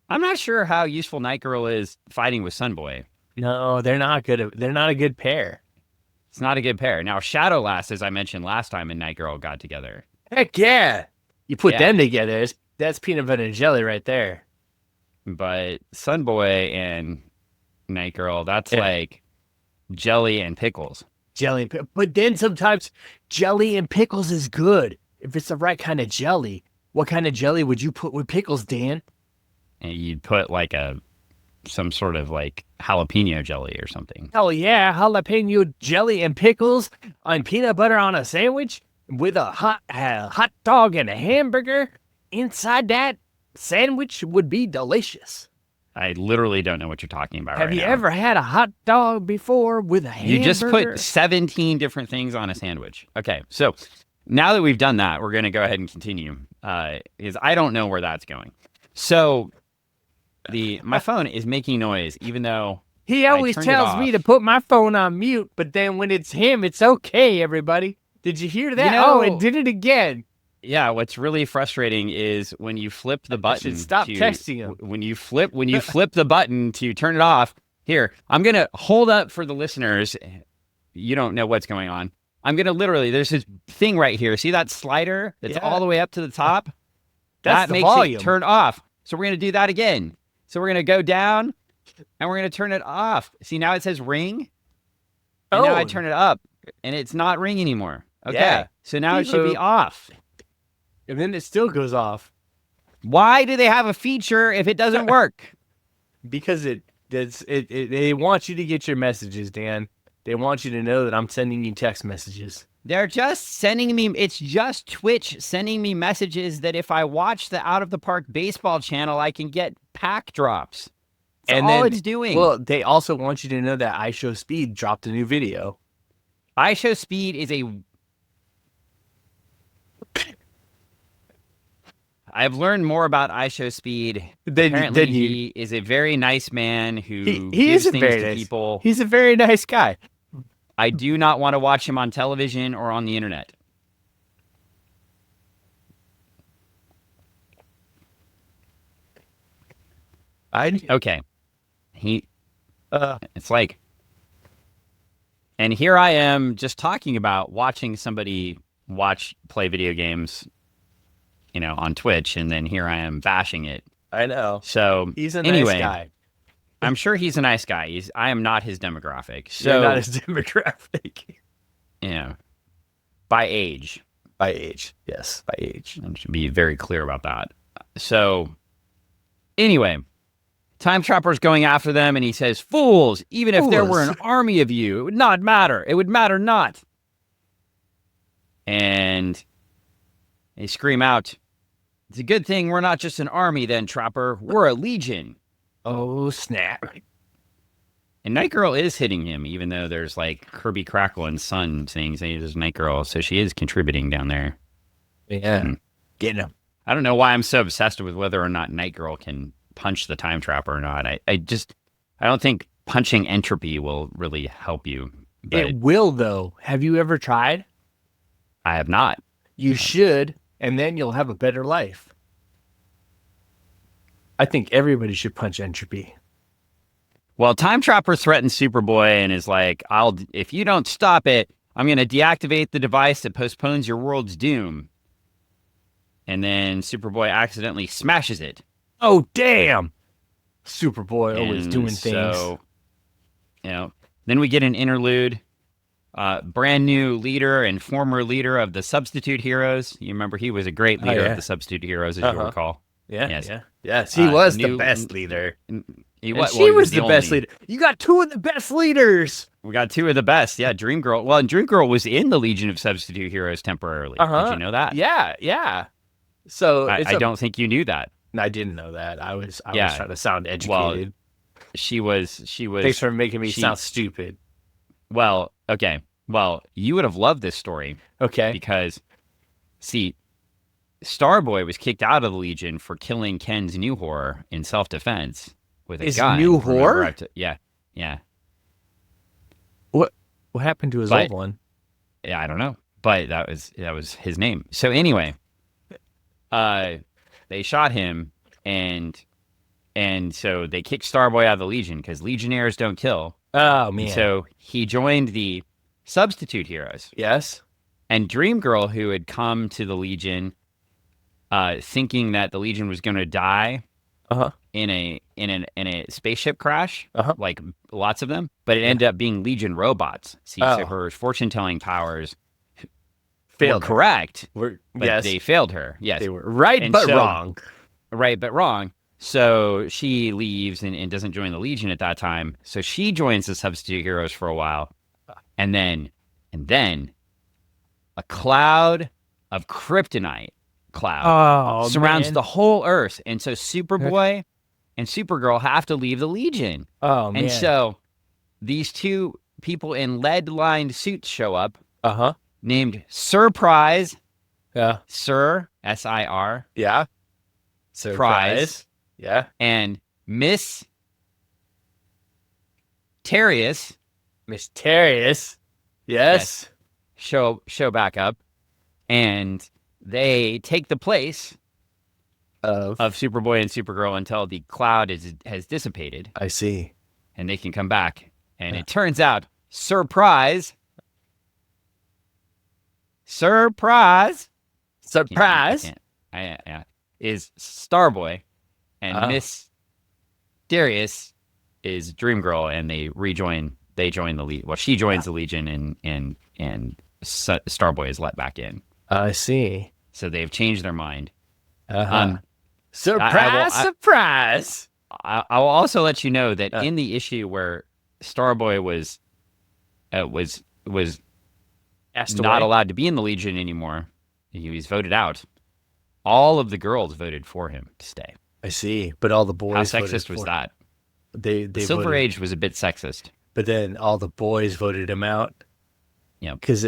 I'm not sure how useful Night Girl is fighting with Sunboy. No, they're not good. They're not a good pair. It's not a good pair. Now, Shadow Lass, as I mentioned last time, and Night Girl got together. Heck yeah. You put them together, that's peanut butter and jelly right there. But Sunboy and Night Girl, that's like jelly and pickles. But then sometimes jelly and pickles is good. If it's the right kind of jelly. What kind of jelly would you put with pickles, Dan? And you'd put like some sort of like jalapeno jelly or something. Hell yeah, jalapeno jelly and pickles on peanut butter on a sandwich with a hot dog and a hamburger inside that sandwich would be delicious. I literally don't know what you're talking about. Have you ever had a hot dog before with a hamburger? You just put 17 different things on a sandwich. Okay, so now that we've done that, we're going to go ahead and continue. Because I don't know where that's going. So my phone is making noise, even though he always tells me to put my phone on mute, but then when it's him, it's okay, everybody. Did you hear that? It did it again. Yeah, what's really frustrating is when you flip the button. Stop texting him. When you flip the button to turn it off. Here, I'm gonna hold up for the listeners. You don't know what's going on. I'm gonna there's this thing right here. See that slider that's all the way up to the top? That makes volume. it turn off. So we're gonna do that again. So we're gonna go down and we're gonna turn it off. See, now it says ring. And now I turn it up. and it's not ring anymore. Okay. Yeah. So now it should be Beep. off. And then it still goes off Why do they have a feature if it doesn't work? because they want you to get your messages, Dan. They want you to know that I'm sending you text messages. They're just sending me, it's just Twitch sending me messages that if I watch the Out of the Park baseball channel, I can get pack drops. That's all it's doing. Well, they also want you to know that iShowSpeed dropped a new video. iShowSpeed is a... I've learned more about iShowSpeed. Apparently, he is a very nice man who gives things to people. He's a very nice guy. I do not want to watch him on television or on the internet. Okay. It's like, and here I am just talking about watching somebody play video games, on Twitch, and then here I am bashing it. I know. So he's a nice guy. I'm sure he's a nice guy. I am not his demographic. So you're not his demographic. By age. By age. Yes, by age. I should be very clear about that. So anyway, Time Trapper's going after them, and he says, "Fools, even if there were an army of you, it would not matter. It would matter not." And they scream out, "It's a good thing we're not just an army then, Trapper. We're a legion." Oh, snap. And Night Girl is hitting him, even though there's like Kirby Crackle and Sun saying there's Night Girl. So she is contributing down there. Yeah. Getting him. I don't know why I'm so obsessed with whether or not Night Girl can punch the Time Trapper or not. I don't think punching Entropy will really help you. But it will, though. Have you ever tried? I have not. You should, and then you'll have a better life. I think everybody should punch Entropy. Well, Time Trapper threatens Superboy and is like, if you don't stop it, I'm going to deactivate the device that postpones your world's doom. And then Superboy accidentally smashes it. Oh, damn. Superboy always doing things. So, then we get an interlude. Brand new leader and former leader of the Substitute Heroes. You remember he was a great leader of the Substitute Heroes, as you recall. Yes, he was the best leader. She was the best leader. You got two of the best leaders. We got two of the best. Yeah, Dream Girl. Well, and Dream Girl was in the Legion of Substitute Heroes temporarily. Did you know that? Yeah. So I don't think you knew that. I didn't know that. I was trying to sound educated. Well, she was. Thanks for making me sound stupid. Well, okay. Well, you would have loved this story. Okay. Because, see, Starboy was kicked out of the Legion for killing Ken's new whore in self-defense with a gun. New whore? Yeah. What happened to his old one? Yeah, I don't know. But that was his name. So anyway, they shot him, and so they kicked Starboy out of the Legion because Legionnaires don't kill. Oh, man. So he joined the Substitute Heroes. Yes. And Dream Girl, who had come to the Legion thinking that the Legion was going to die in a spaceship crash, like lots of them, but it ended up being Legion robots. See, so her fortune-telling powers were correct, but they failed her. Yes. They were right, but wrong. Right, but wrong. So she leaves and doesn't join the Legion at that time. So she joins the Substitute Heroes for a while. And then a cloud of kryptonite surrounds the whole Earth. And so Superboy and Supergirl have to leave the Legion. Oh, man. And so these two people in lead-lined suits show up named Surprise. Yeah. Sir, S-I-R. Yeah. Surprise. Yeah. And Miss Terrius. Yes. Show back up. And they take the place of Superboy and Supergirl until the cloud has dissipated. I see. And they can come back. And it turns out, surprise. Is Starboy, and Miss Darius is Dream Girl, and they rejoin they join the Legion. Well, she joins the Legion, and Starboy is let back in. I see. So they've changed their mind. Surprise, surprise. I will also let you know that in the issue where Starboy was Asked not away. allowed to be in the Legion anymore, he was voted out. All of the girls voted for him to stay. I see. But all the boys. How sexist was that? They The Silver voted, Age was a bit sexist. but then all the boys voted him out. Yeah. Because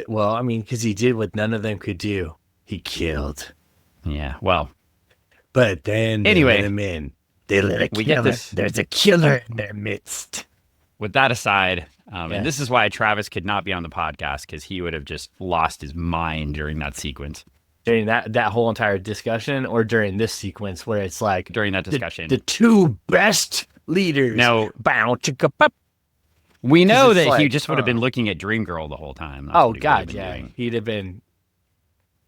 he did what none of them could do. He killed. Yeah. Well, But then they Anyway, let him in. They let a we killer. get this. There's a killer in their midst. With that aside, Yeah. and this is why Travis could not be on the podcast, because he would have just lost his mind during that sequence. During that whole entire discussion, or during this sequence where it's like During that discussion. the two best leaders. No. Bow, chicka, pop. We know it's that he like, just would have been looking at Dream Girl the whole time. That's Oh what he would have God, been yeah, doing. he'd have been.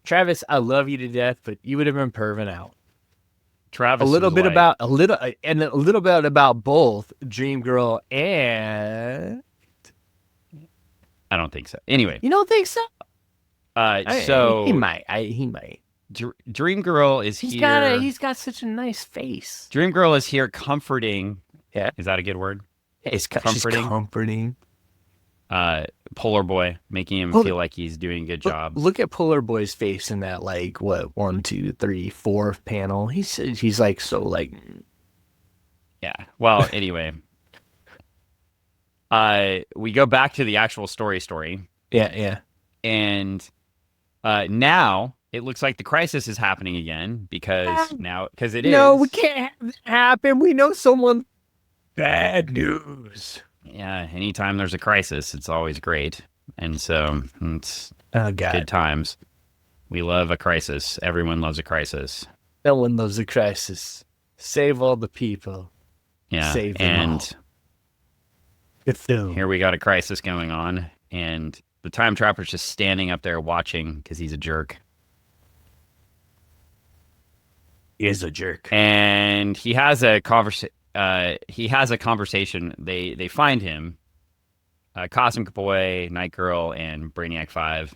Travis, I love you to death, but you would have been perving out. Travis A little was bit like- about a little bit about both Dream Girl and. I don't think so. Anyway, You don't think so? so he might. He might. Dream Girl is here. He's got such a nice face. Dream Girl is here comforting. Yeah. Is that a good word? She's Comforting. comforting. Polar Boy, making him feel like he's doing a good job. Look at Polar Boy's face in that 1, 2, 3, 4th panel. He's like so like. Yeah. Well, anyway, we go back to the actual story, Yeah. and now it looks like the crisis is happening again because it is. No, we can't have that happen. We know someone. Bad news. Yeah. Anytime there's a crisis, it's always great, and so it's Oh God. good times. We love a crisis. Everyone loves a crisis. No one loves a crisis. Save all the people. Yeah. Save them and all. Cthulhu. here we got a crisis going on, and the time trapper's just standing up there watching because he's a jerk. He is a jerk. And he has a conversation. They find him, Cosmic Boy, Night Girl, and Brainiac 5.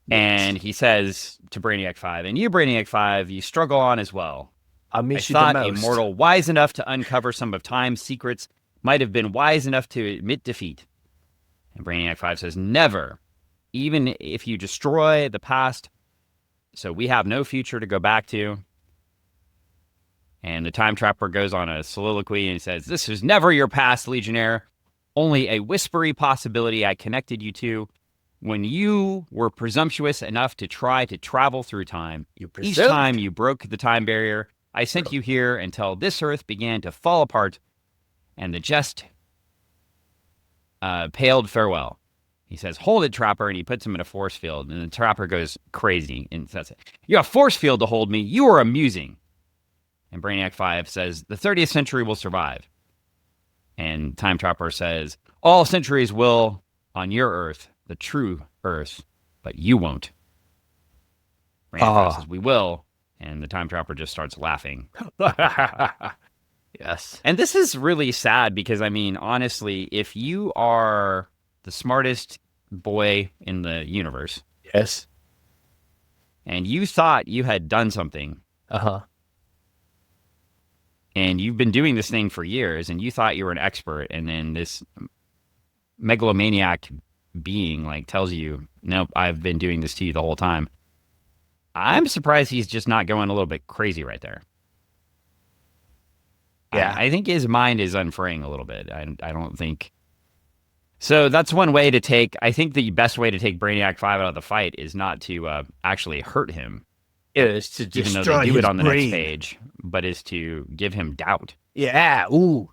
And he says to Brainiac 5, and you, Brainiac 5, you struggle on as well. I I miss you thought the a most. mortal wise enough to uncover some of Time's secrets might have been wise enough to admit defeat. And Brainiac 5 says, never, even if you destroy the past, so we have no future to go back to. And the time trapper goes on a soliloquy and he says, this was never your past, Legionnaire. Only a whispery possibility I connected you to when you were presumptuous enough to try to travel through time. Each time you broke the time barrier, I sent you here until this Earth began to fall apart and the jest paled farewell. He says, hold it, Trapper, and he puts him in a force field. And the Trapper goes crazy and says, you have a force field to hold me. You are amusing. And Brainiac 5 says, the 30th century will survive. And Time Trapper says, all centuries will on your Earth, the true Earth, but you won't. Brainiac 5 says, we will. And the Time Trapper just starts laughing. Yes. And this is really sad because, I mean, honestly, if you are the smartest boy in the universe Yes. and you thought you had done something Uh-huh. and you've been doing this thing for years and you thought you were an expert, and then this megalomaniac being tells you, nope, I've been doing this to you the whole time. I'm surprised he's just not going a little bit crazy right there. Yeah. I think his mind is unfurling a little bit. I don't think. So that's one way to take. I think the best way to take Brainiac 5 out of the fight is not to actually hurt him, It's to even though destroy they do his it on the brain. next page, but is to give him doubt. Yeah. Ooh.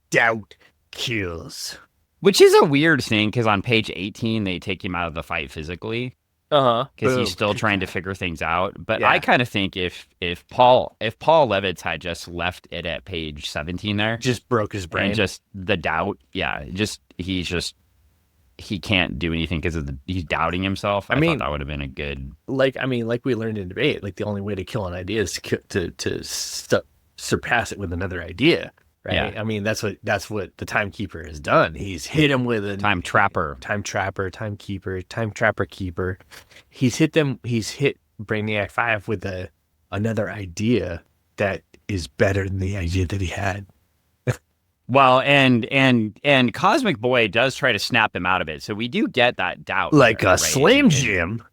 Doubt kills. Which is a weird thing because on page 18, they take him out of the fight physically Uh-huh. because he's still trying to figure things out. But Yeah. I kind of think if Paul Levitz had just left it at page 17 there, just broke his brain. and just the doubt, he can't do anything because he's doubting himself. I mean- thought that would have been a good. like we learned in debate, the only way to kill an idea is to surpass it with another idea. right? Yeah. I mean, that's what the timekeeper has done. He's hit him with a Time trapper. time trapper keeper. He's hit Brainiac 5 with another idea that is better than the idea that he had. Well, and Cosmic Boy does try to snap him out of it, so we do get that doubt, Like there, a right? Slim Jim.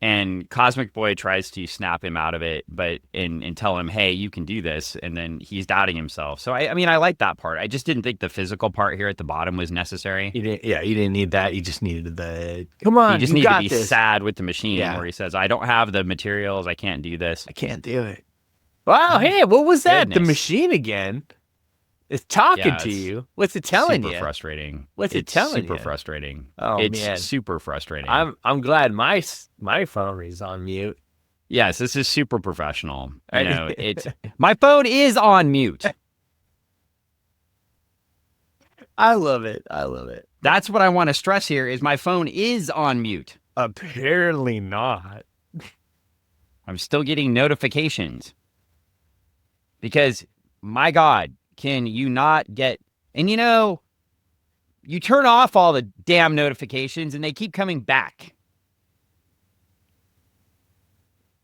And Cosmic Boy tries to snap him out of it, but and tell him, "Hey, you can do this," and then he's doubting himself. So I mean, I like that part. I just didn't think the physical part here at the bottom was necessary. You didn't need that. You just needed the come on. You just you need got to be this. sad with the machine, Yeah. where he says, "I don't have the materials. I can't do this." I can't do it. Wow, hey, what was that? The Goodness. machine again. It's talking Yeah, to it's you. What's it telling Super you? frustrating. What's it It's telling super you? frustrating. Oh, it's man. super frustrating. I'm glad my phone is on mute. Yes, this is super professional. You know, it's my phone is on mute. I love it. I love it. That's what I want to stress here is my phone is on mute. Apparently not. I'm still getting notifications. Because my God, can you not get, and you know, you turn off all the damn notifications and they keep coming back.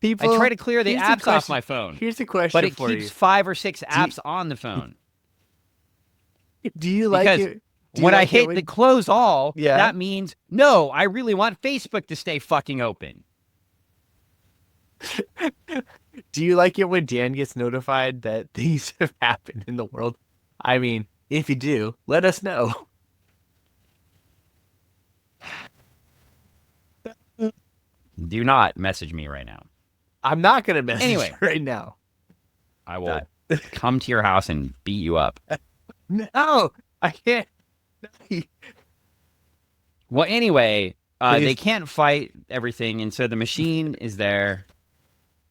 People, I try to clear the here's apps off question- my phone, Here's the question but it for keeps you. 5 or 6 apps on the phone. Do you like Because it? Do you when I like it hit the close all, Yeah. that means, no, I really want Facebook to stay fucking open. Do you like it when Dan gets notified that things have happened in the world? I mean, if you do, let us know. Do not message me right now. I'm not gonna message Anyway. you right now. I will come to your house and beat you up. No, I can't. Well, anyway, Please. they can't fight everything, and so the machine is there,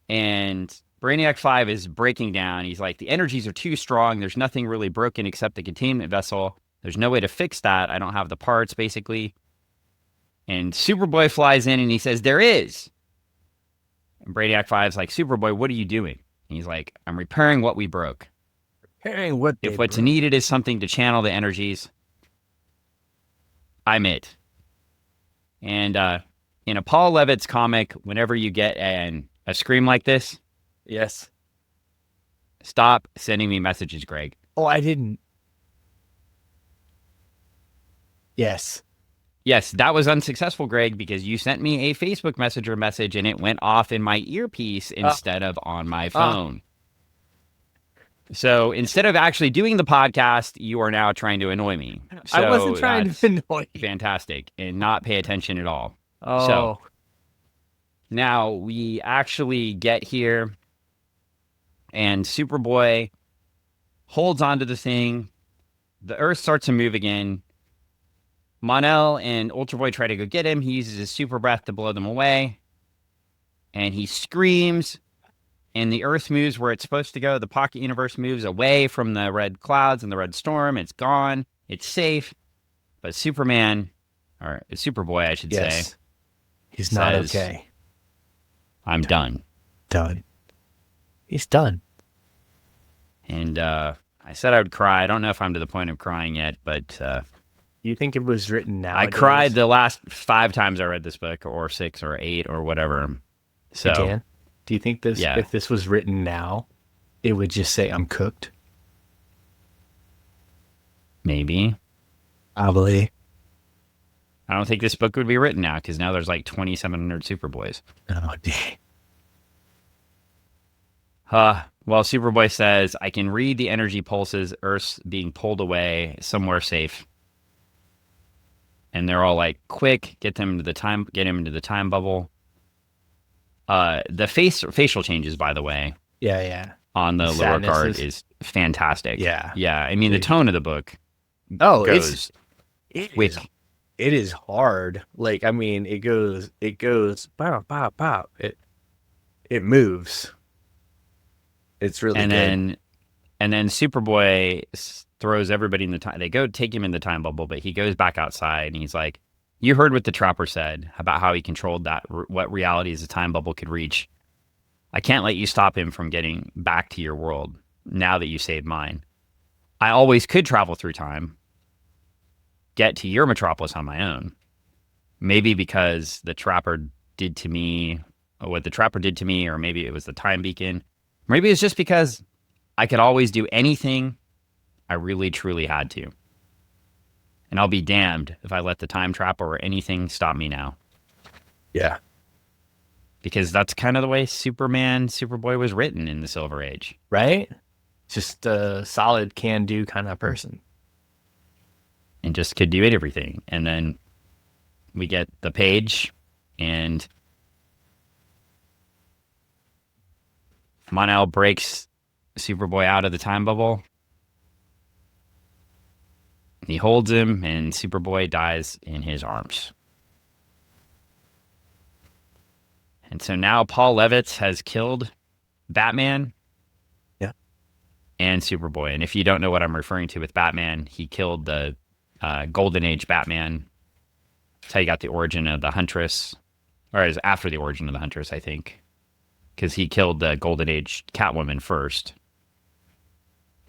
and Brainiac 5 is breaking down. He's like, the energies are too strong. There's nothing really broken except the containment vessel. There's no way to fix that. I don't have the parts, basically. And Superboy flies in, and he says, there is. And Brainiac 5's like, Superboy, what are you doing? And he's like, I'm repairing what we broke. Hearing what If they what's broke. needed is something to channel the energies, I'm it. And in a Paul Levitz comic, whenever you get a scream like this, Yes. stop sending me messages, Greg. Oh, I didn't. Yes. Yes, that was unsuccessful, Greg, because you sent me a Facebook Messenger message and it went off in my earpiece instead of on my phone. So instead of actually doing the podcast, you are now trying to annoy me. I So wasn't trying that's to annoy you. fantastic and not pay attention at all. Oh. So now we actually get here and Superboy holds onto the thing. The Earth starts to move again. Mon-El and Ultra Boy try to go get him. He uses his super breath to blow them away. And he screams. And the Earth moves where it's supposed to go. The pocket universe moves away from the red clouds and the red storm. It's gone. It's safe. But Superman, or Superboy, I should say, Yes. He's not says, okay. I'm done. Done. He's done. And I said I would cry. I don't know if I'm to the point of crying yet, but You think it was written now? I cried the last 5 times I read this book, or 6 or 8 or whatever. So Dan, do you think this? Yeah. If this was written now, it would just say "I'm cooked"? maybe. Probably. I don't think this book would be written now because now there's like 2,700 Superboys. Oh, dang. Well, Superboy says, I can read the energy pulses, Earth's being pulled away somewhere safe. And they're all like, quick, get him into the time bubble. The facial changes, by the way, Yeah. on the lower Sadnesses. card is fantastic. Yeah. Yeah. I mean, the tone of the book Oh, goes it quick. is. It is hard. Like, I mean, it goes. Pow, pow, pow. It moves. It's really and good. then Superboy throws everybody in the time. They go take him in the time bubble, but he goes back outside and he's like, "You heard what the trapper said about how he controlled that, what realities the time bubble could reach. I can't let you stop him from getting back to your world now that you saved mine. I always could travel through time, get to your metropolis on my own. Maybe because the trapper did to me what the trapper did to me, or maybe it was the time beacon. Maybe it's just because I could always do anything I really truly had to. And I'll be damned if I let the time trapper or anything stop me now. Yeah. Because that's kind of the way Superboy was written in the Silver Age. Right? Just a solid can-do kind of person. And just could do everything. And then we get the page, and Mon-El breaks Superboy out of the time bubble. He holds him, and Superboy dies in his arms. And so now Paul Levitz has killed Batman. Yeah. And Superboy. And if you don't know what I'm referring to with Batman, he killed the Golden Age Batman. That's how you got the origin of the Huntress. Or it was after the origin of the Huntress, I think. Because he killed the Golden Age Catwoman first.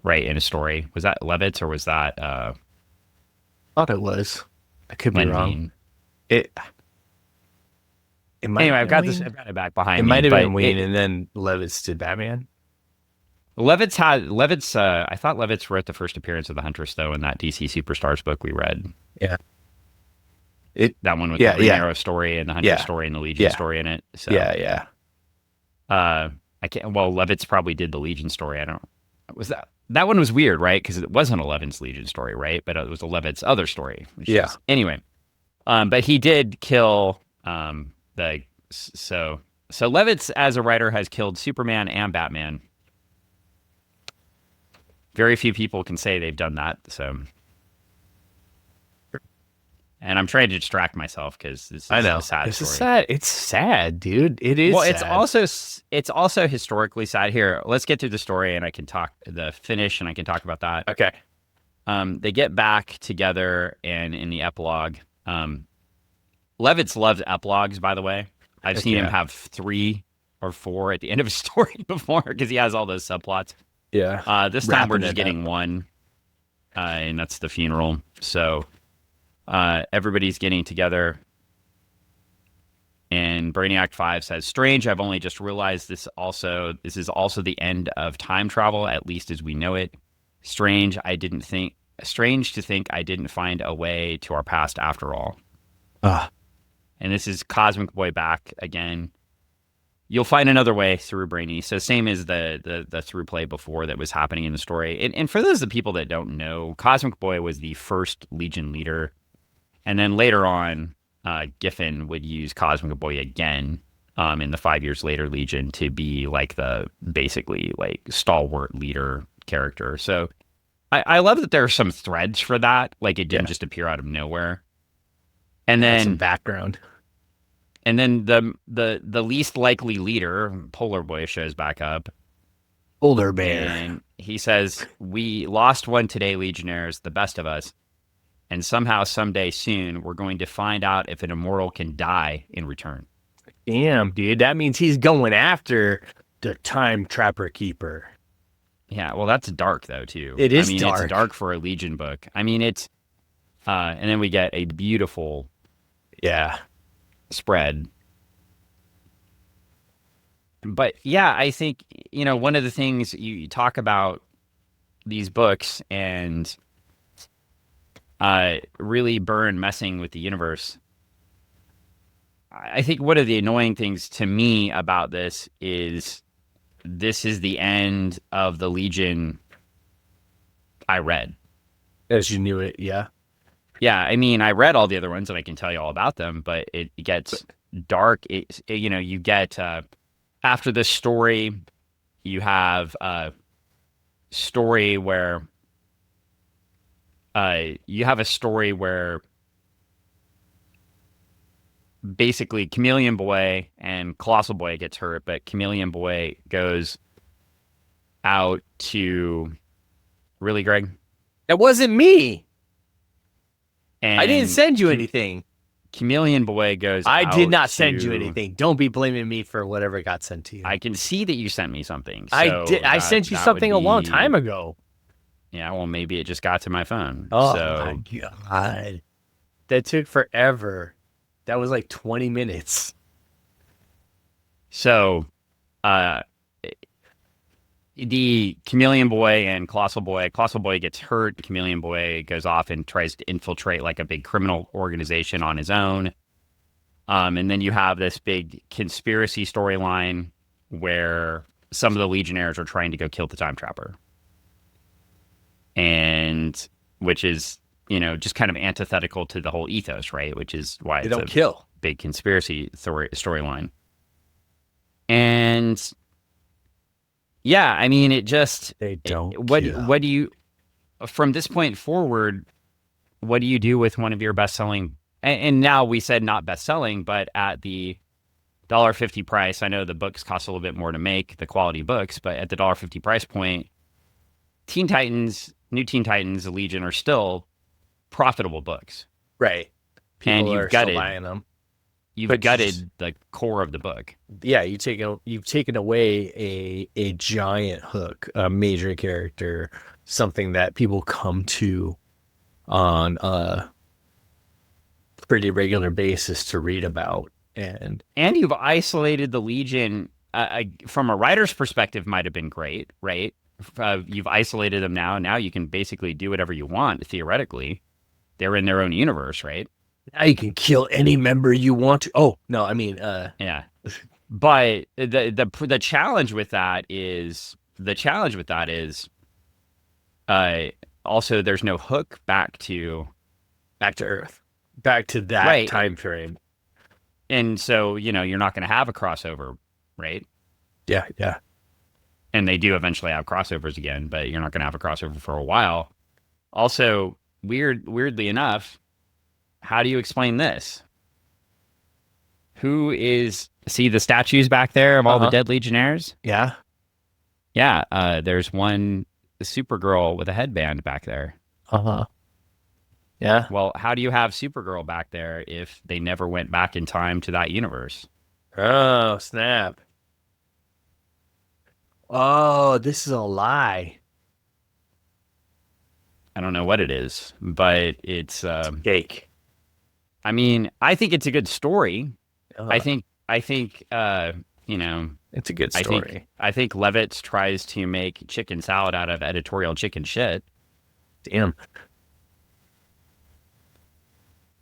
Right, in a story. Was that Levitz or was that... thought it was. I could be wrong. It might anyway, I've got it back behind me. It might have been Wayne, and then Levitz did Batman. Levitz. I thought Levitz wrote the first appearance of the Huntress, though, in that DC Superstars book we read. Yeah. That one with the Green Arrow story and the Huntress story and the Legion story in it. So, yeah. I can't. Well, Levitz probably did the Legion story. I don't. Was that one was weird, right? Because it wasn't a Levitz Legion story, right? But it was a Levitz other story. Anyway, but he did kill so Levitz as a writer has killed Superman and Batman. Very few people can say they've done that. So, and I'm trying to distract myself because this is a sad story. Is sad. It's sad, dude. It is. Well, sad. it's also historically sad. Here, let's get through the story, and I can talk the finish, and I can talk about that. Okay. They get back together, and in the epilogue, Levitz loves epilogues. By the way, I've seen him have 3 or 4 at the end of a story before because he has all those subplots. Yeah. This time we're just getting one, and that's the funeral. So everybody's getting together, and Brainiac 5 says, "Strange, I've only just realized this is also the end of time travel, at least as we know it. Strange to think I didn't find a way to our past after all." And this is Cosmic Boy back again. You'll find another way through Brainy. So same as the through play before that was happening in the story. And for those of the people that don't know, Cosmic Boy was the first Legion leader. And then later on, Giffen would use Cosmic Boy again in the 5 years later Legion to be like the basically like stalwart leader character. So I love that there are some threads for that. Like it didn't just appear out of nowhere. And then some background. And then the least likely leader, Polar Boy, shows back up. Polar Bear. And he says, "We lost one today, Legionnaires, the best of us. And somehow, someday soon, we're going to find out if an immortal can die in return." Damn, dude. That means he's going after the Time Trapper Keeper. Yeah, well, that's dark, though, too. It is dark. It's dark for a Legion book. I mean, it's... and then we get a beautiful... spread. But, yeah, I think, one of the things you talk about these books and... really Byrne messing with the universe. I think one of the annoying things to me about this is the end of the Legion I read. As you knew it, yeah. Yeah, I mean, I read all the other ones and I can tell you all about them, but it gets dark. You get, after this story, you have a story where basically Chameleon Boy and Colossal Boy gets hurt, but Chameleon Boy goes out to... Really, Greg? That wasn't me. And I didn't send you anything. Chameleon Boy goes I out did not send you to- anything. Don't be blaming me for whatever got sent to you. I can see that you sent me something. I So did. I sent you that something would a long be- time ago. Yeah, well, maybe it just got to my phone. Oh my So, God. That took forever. That was like 20 minutes. so, uh, the Chameleon Boy and Colossal Boy gets hurt. Chameleon Boy goes off and tries to infiltrate like a big criminal organization on his own. And then you have this big conspiracy storyline where some of the Legionnaires are trying to go kill the Time Trapper. And which is, just kind of antithetical to the whole ethos, right? Which is why They it's don't a kill. big conspiracy storyline. And yeah, I mean, They don't what kill. do you from this point forward, what do you do with one of your best-selling, and now we said not best-selling, but at the $1.50 price, I know the books cost a little bit more to make, the quality books, but at the $1.50 price point, Teen Titans, New Teen Titans, the Legion are still profitable books. Right. And People you've are still gutted buying them. You've But gutted the core of the book. Yeah, you've taken away a giant hook, a major character, something that people come to on a pretty regular basis to read about. And you've isolated the Legion from a writer's perspective might have been great, right? You've isolated them now. Now you can basically do whatever you want, theoretically. They're in their own universe, right? now you can kill any member you want to. Oh, no, I mean, Yeah. But the challenge with that is also there's no hook back to Earth, back to that right. time frame. And so, you're not going to have a crossover, right? Yeah, yeah. And they do eventually have crossovers again, but you're not going to have a crossover for a while. Also, weirdly enough, how do you explain this? See the statues back there of all the dead Legionnaires? Yeah. Yeah, there's one Supergirl with a headband back there. Yeah. Well, how do you have Supergirl back there if they never went back in time to that universe? Oh, snap. Oh, this is a lie. I don't know what it is, but it's Cake. I mean, I think it's a good story. I think it's a good story. I think Levitz tries to make chicken salad out of editorial chicken shit. Damn.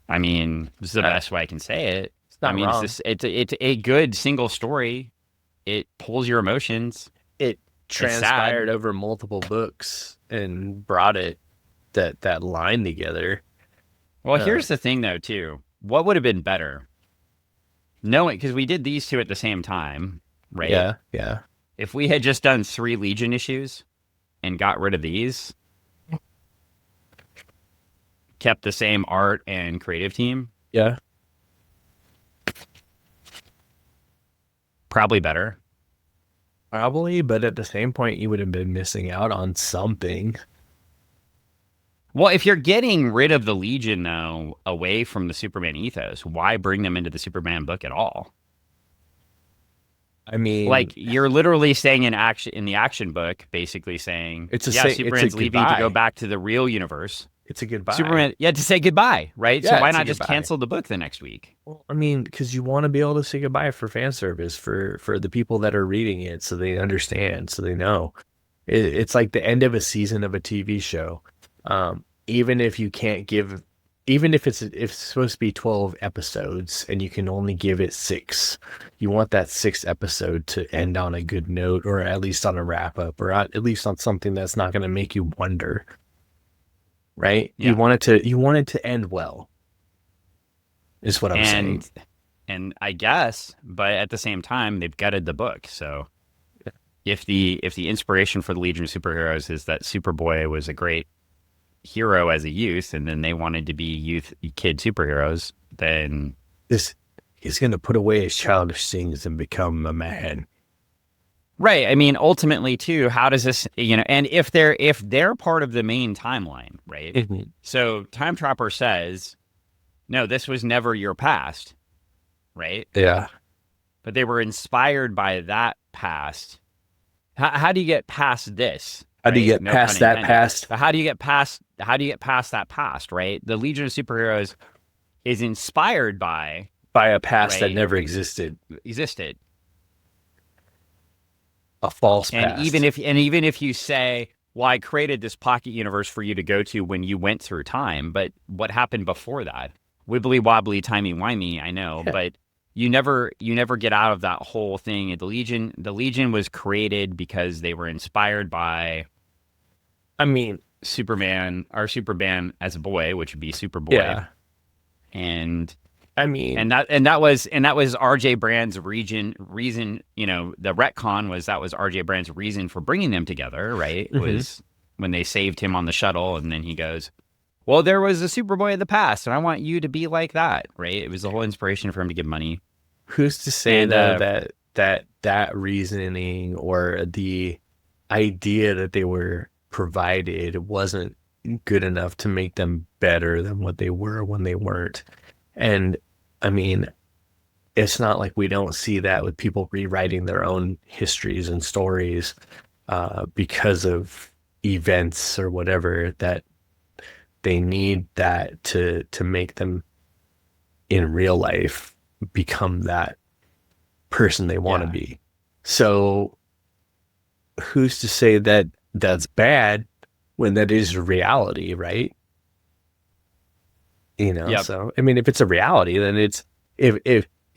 I mean, this is the best way I can say it. It's not wrong. It's a good single story. It pulls your emotions. It transpired over multiple books and brought that line together. Well, here's the thing, though, too. What would have been better? Knowing, because we did these two at the same time, right? Yeah, yeah. If we had just done 3 Legion issues and got rid of these, kept the same art and creative team, Yeah. probably better. Probably, but at the same point, you would have been missing out on something. Well, if you're getting rid of the Legion, though, away from the Superman ethos, why bring them into the Superman book at all? I mean, like, you're literally saying in the action book, basically saying, Superman's leaving to go back to the real universe. It's a goodbye. Superman, to say goodbye, right? Yeah, so why it's a not just goodbye. cancel the book the next week? Well, I mean, because you want to be able to say goodbye for fan service, for the people that are reading it, so they understand, so they know. It's like the end of a season of a TV show. Even if you can't give, even if it's supposed to be 12 episodes and you can only give it 6, you want that 6th episode to end on a good note, or at least on a wrap up, or at least on something that's not going to make you wonder. Right? Yeah. You want it to end well. Is what I'm saying. And I guess, but at the same time, they've gutted the book. So if the inspiration for the Legion of Superheroes is that Superboy was a great hero as a youth, and then they wanted to be kid superheroes, then he's going to put away his childish things and become a man. Right. I mean, ultimately, too, how does this, and if they're part of the main timeline, right? Mm-hmm. So Time Trapper says, no, this was never your past, right? Yeah. But they were inspired by that past. How do you get past this? How do you right? get No pun past that intended. past? But how do you get past that past, right? The Legion of Superheroes is inspired by, By a past that right, never existed, a false and past. even if you say, well, I created this pocket universe for you to go to when you went through time, but what happened before that? Wibbly wobbly, timey wimey, I know, Yeah. but you never get out of that whole thing. The Legion was created because they were inspired by I mean, Superman, or Superman as a boy, which would be Superboy, yeah. and I mean, that was R.J. Brand's reason. You know, the retcon was that was R.J. Brand's reason for bringing them together. Right? mhm. Was when they saved him on the shuttle, and then he goes, "Well, there was a Superboy of the past, and I want you to be like that." Right? It was the whole inspiration for him to give money. Who's to say And though that reasoning or the idea that they were provided wasn't good enough to make them better than what they were when they weren't? And I mean, it's not like we don't see that with people rewriting their own histories and stories because of events or whatever, that they need that to make them in real life become that person they want to yeah, be. So who's to say that that's bad when that is reality, right? yep, So I mean, if it's a reality, then it's if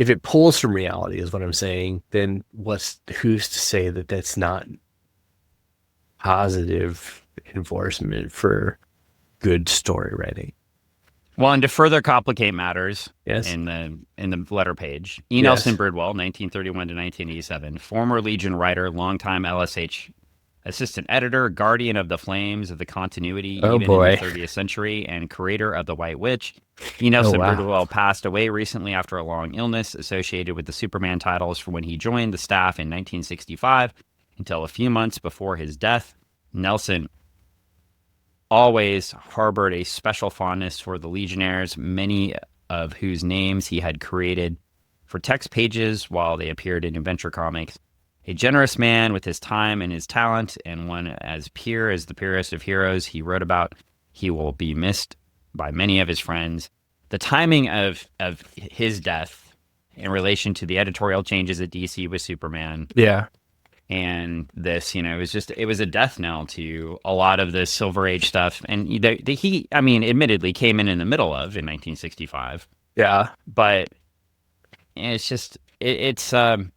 it pulls from reality is what I'm saying, then who's to say that that's not positive enforcement for good story writing? Well, and to further complicate matters, Yes. in the letter page, E. Nelson Yes. Bridwell, 1931 to 1987, former Legion writer, longtime LSH assistant editor, guardian of the flames of the continuity Oh even in the boy. 30th century, and creator of the White Witch. E. Oh Nelson wow. Bridwell passed away recently after a long illness associated with the Superman titles from when he joined the staff in 1965 until a few months before his death. Nelson always harbored a special fondness for the Legionnaires, many of whose names he had created for text pages while they appeared in adventure comics. A generous man with his time and his talent, and one as pure as the purest of heroes he wrote about, he will be missed by many of his friends. The timing of his death in relation to the editorial changes at DC with Superman Yeah. and this, it was a death knell to a lot of the Silver Age stuff. And he, I mean, admittedly came in the middle of in 1965, Yeah. but it's just, it's sad.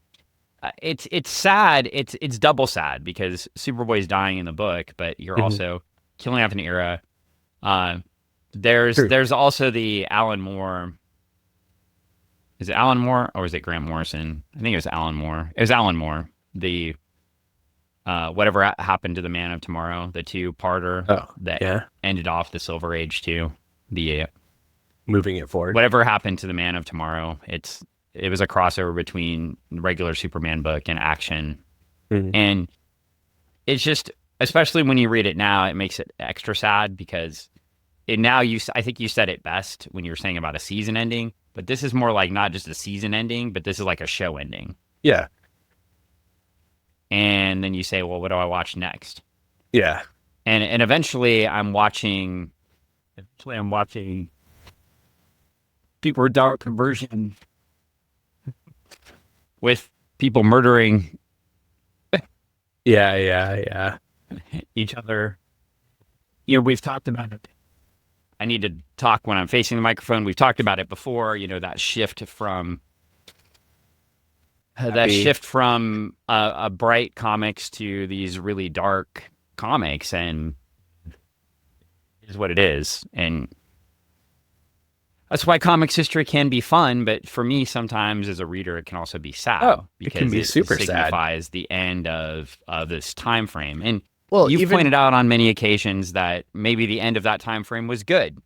It's double sad because Superboy's dying in the book, but you're Mhm. also killing off an era. There's True. there's also the Alan Moore. Is it Alan Moore or is it Grant Morrison? I think it was Alan Moore. It was Alan Moore. The whatever happened to the Man of Tomorrow, the two-parter Oh, that yeah. ended off the Silver Age too. The Moving it forward. whatever happened to the Man of Tomorrow. It was a crossover between the regular Superman book and action, Mhm. and it's just, especially when you read it now, it makes it extra sad because I think you said it best when you were saying about a season ending, but this is more like not just a season ending, but this is like a show ending. Yeah. And then you say, well, what do I watch next? Yeah. And eventually I'm watching Super Dark Conversion with people murdering Yeah. Yeah. each other. We've talked about it. I need to talk when I'm facing the microphone. We've talked about it before, that shift from a bright comics to these really dark comics, and is what it is. And that's why comics history can be fun, but for me, sometimes as a reader, it can also be sad. Oh, it because can be super sad. signifies the end of this time frame. And Well, you've even pointed out on many occasions that maybe the end of that time frame was good.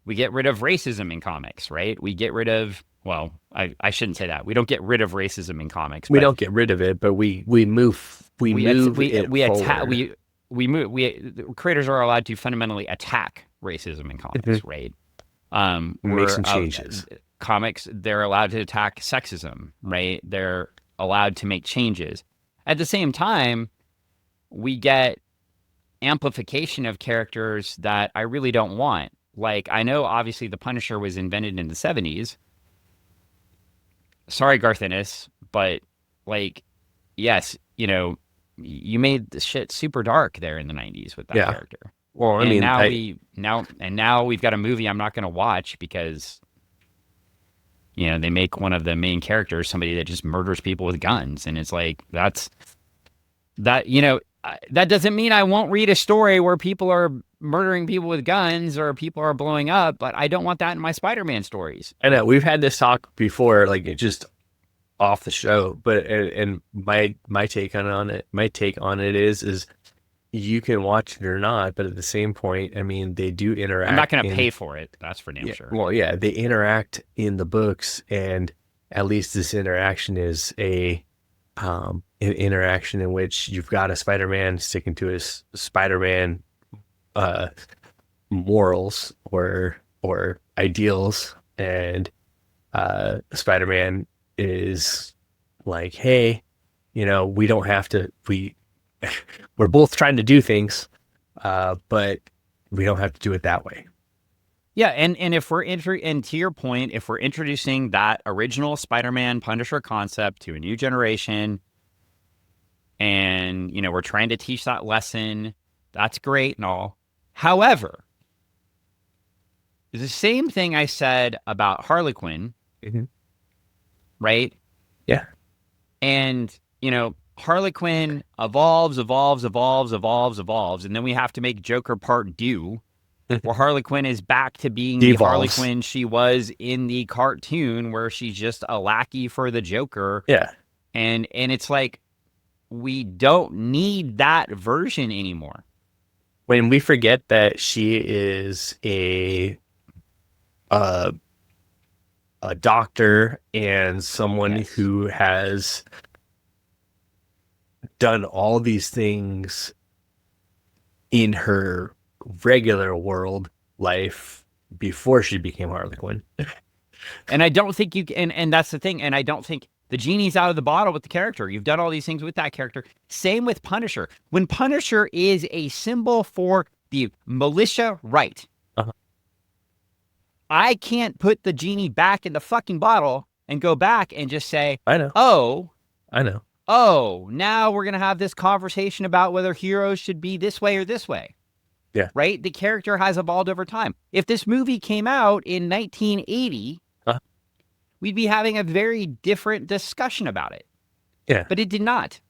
We get rid of racism in comics, right? We get rid of, well, I shouldn't say that. We don't get rid of racism in comics. we But don't get rid of it, but we move it attack forward. the creators are allowed to fundamentally attack racism in comics, right? Make some changes. Comics, they're allowed to attack sexism, right? They're allowed to make changes. At the same time, we get amplification of characters that I really don't want. Like, I know obviously the Punisher was invented in the 70s. Sorry, Garth Ennis, but like, yes, you made the shit super dark there in the 90s with that Yeah. character. Well, I And mean, now we've got a movie I'm not going to watch because they make one of the main characters somebody that just murders people with guns, and it's like that doesn't mean I won't read a story where people are murdering people with guns or people are blowing up, but I don't want that in my Spider-Man stories. I know we've had this talk before, like just off the show, but and my take on it is you can watch it or not, but at the same point, I mean, they do interact. I'm not going to pay for it. That's for damn sure. Well, yeah, they interact in the books, and at least this interaction is an interaction in which you've got a Spider-Man sticking to his Spider-Man morals or ideals, and Spider-Man is like, hey, we don't have to. We're both trying to do things, but we don't have to do it that way. Yeah, and if we're and to your point, if we're introducing that original Spider-Man Punisher concept to a new generation, and we're trying to teach that lesson, that's great and all. However, the same thing I said about Harley Quinn, right? Yeah, and Harley Quinn evolves, and then we have to make Joker Part 2, where Harley Quinn is back to being the Harley Quinn she was in the cartoon, where she's just a lackey for the Joker. Yeah. And it's like, we don't need that version anymore. When we forget that she is a doctor and someone who has done all these things in her regular world life before she became Harley Quinn. And I don't think and that's the thing, and I don't think the genie's out of the bottle with the character. You've done all these things with that character. Same with Punisher. When Punisher is a symbol for the militia right, I can't put the genie back in the fucking bottle and go back and just say, I know. Oh, now we're going to have this conversation about whether heroes should be this way or this way. Yeah. Right? The character has evolved over time. If this movie came out in 1980, we'd be having a very different discussion about it. Yeah. But it did not.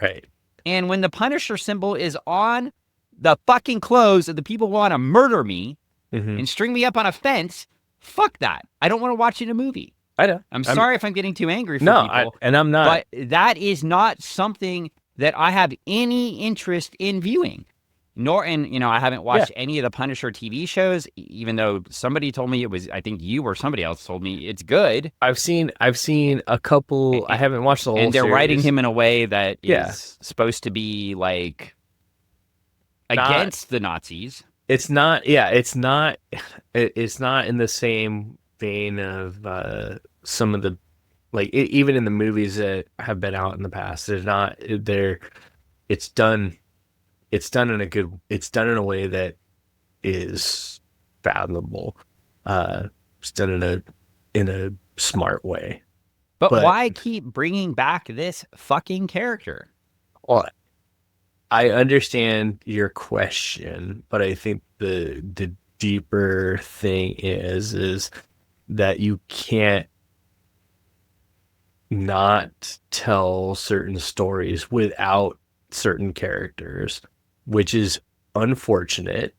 Right. And when the Punisher symbol is on the fucking clothes of the people who want to murder me and string me up on a fence, fuck that. I don't want to watch it in a movie. I know. I'm sorry if I'm getting too angry for people. And I'm not. But that is not something that I have any interest in viewing. I haven't watched any of the Punisher TV shows, even though somebody told me it was, I think you or somebody else told me it's good. I've seen a couple. I haven't watched the whole and they're series. writing him in a way that is supposed to be like against the Nazis. It's not. Yeah, it's not. It's not in the same vein of some of the, like, even in the movies that have been out in the past. It's not. It's done. It's done in a way that is fathomable. It's done in a smart way. But why keep bringing back this fucking character? Well, I understand your question, but I think the deeper thing is that you can't not tell certain stories without certain characters, which is unfortunate.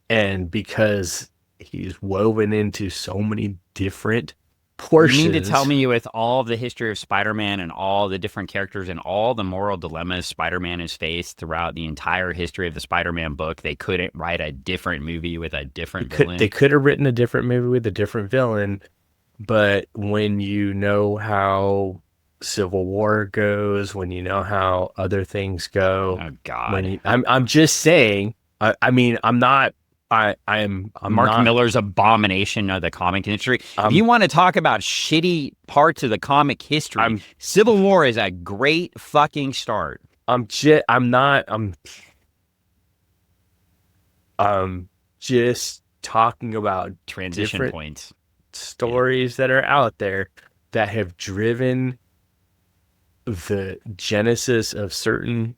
And because he's woven into so many different portions. You mean to tell me with all the history of Spider-Man and all the different characters and all the moral dilemmas Spider-Man has faced throughout the entire history of the Spider-Man book, they couldn't write a different movie with a different villain? They could have written a different movie with a different villain, but when you know how Civil War goes, when you know how other things go, oh God, I'm just saying. I mean, I'm not. I'm Mark not, Miller's abomination of the comic industry. If you want to talk about shitty parts of the comic history, Civil War is a great fucking start. Just talking about Transition different points. stories that are out there that have driven the genesis of certain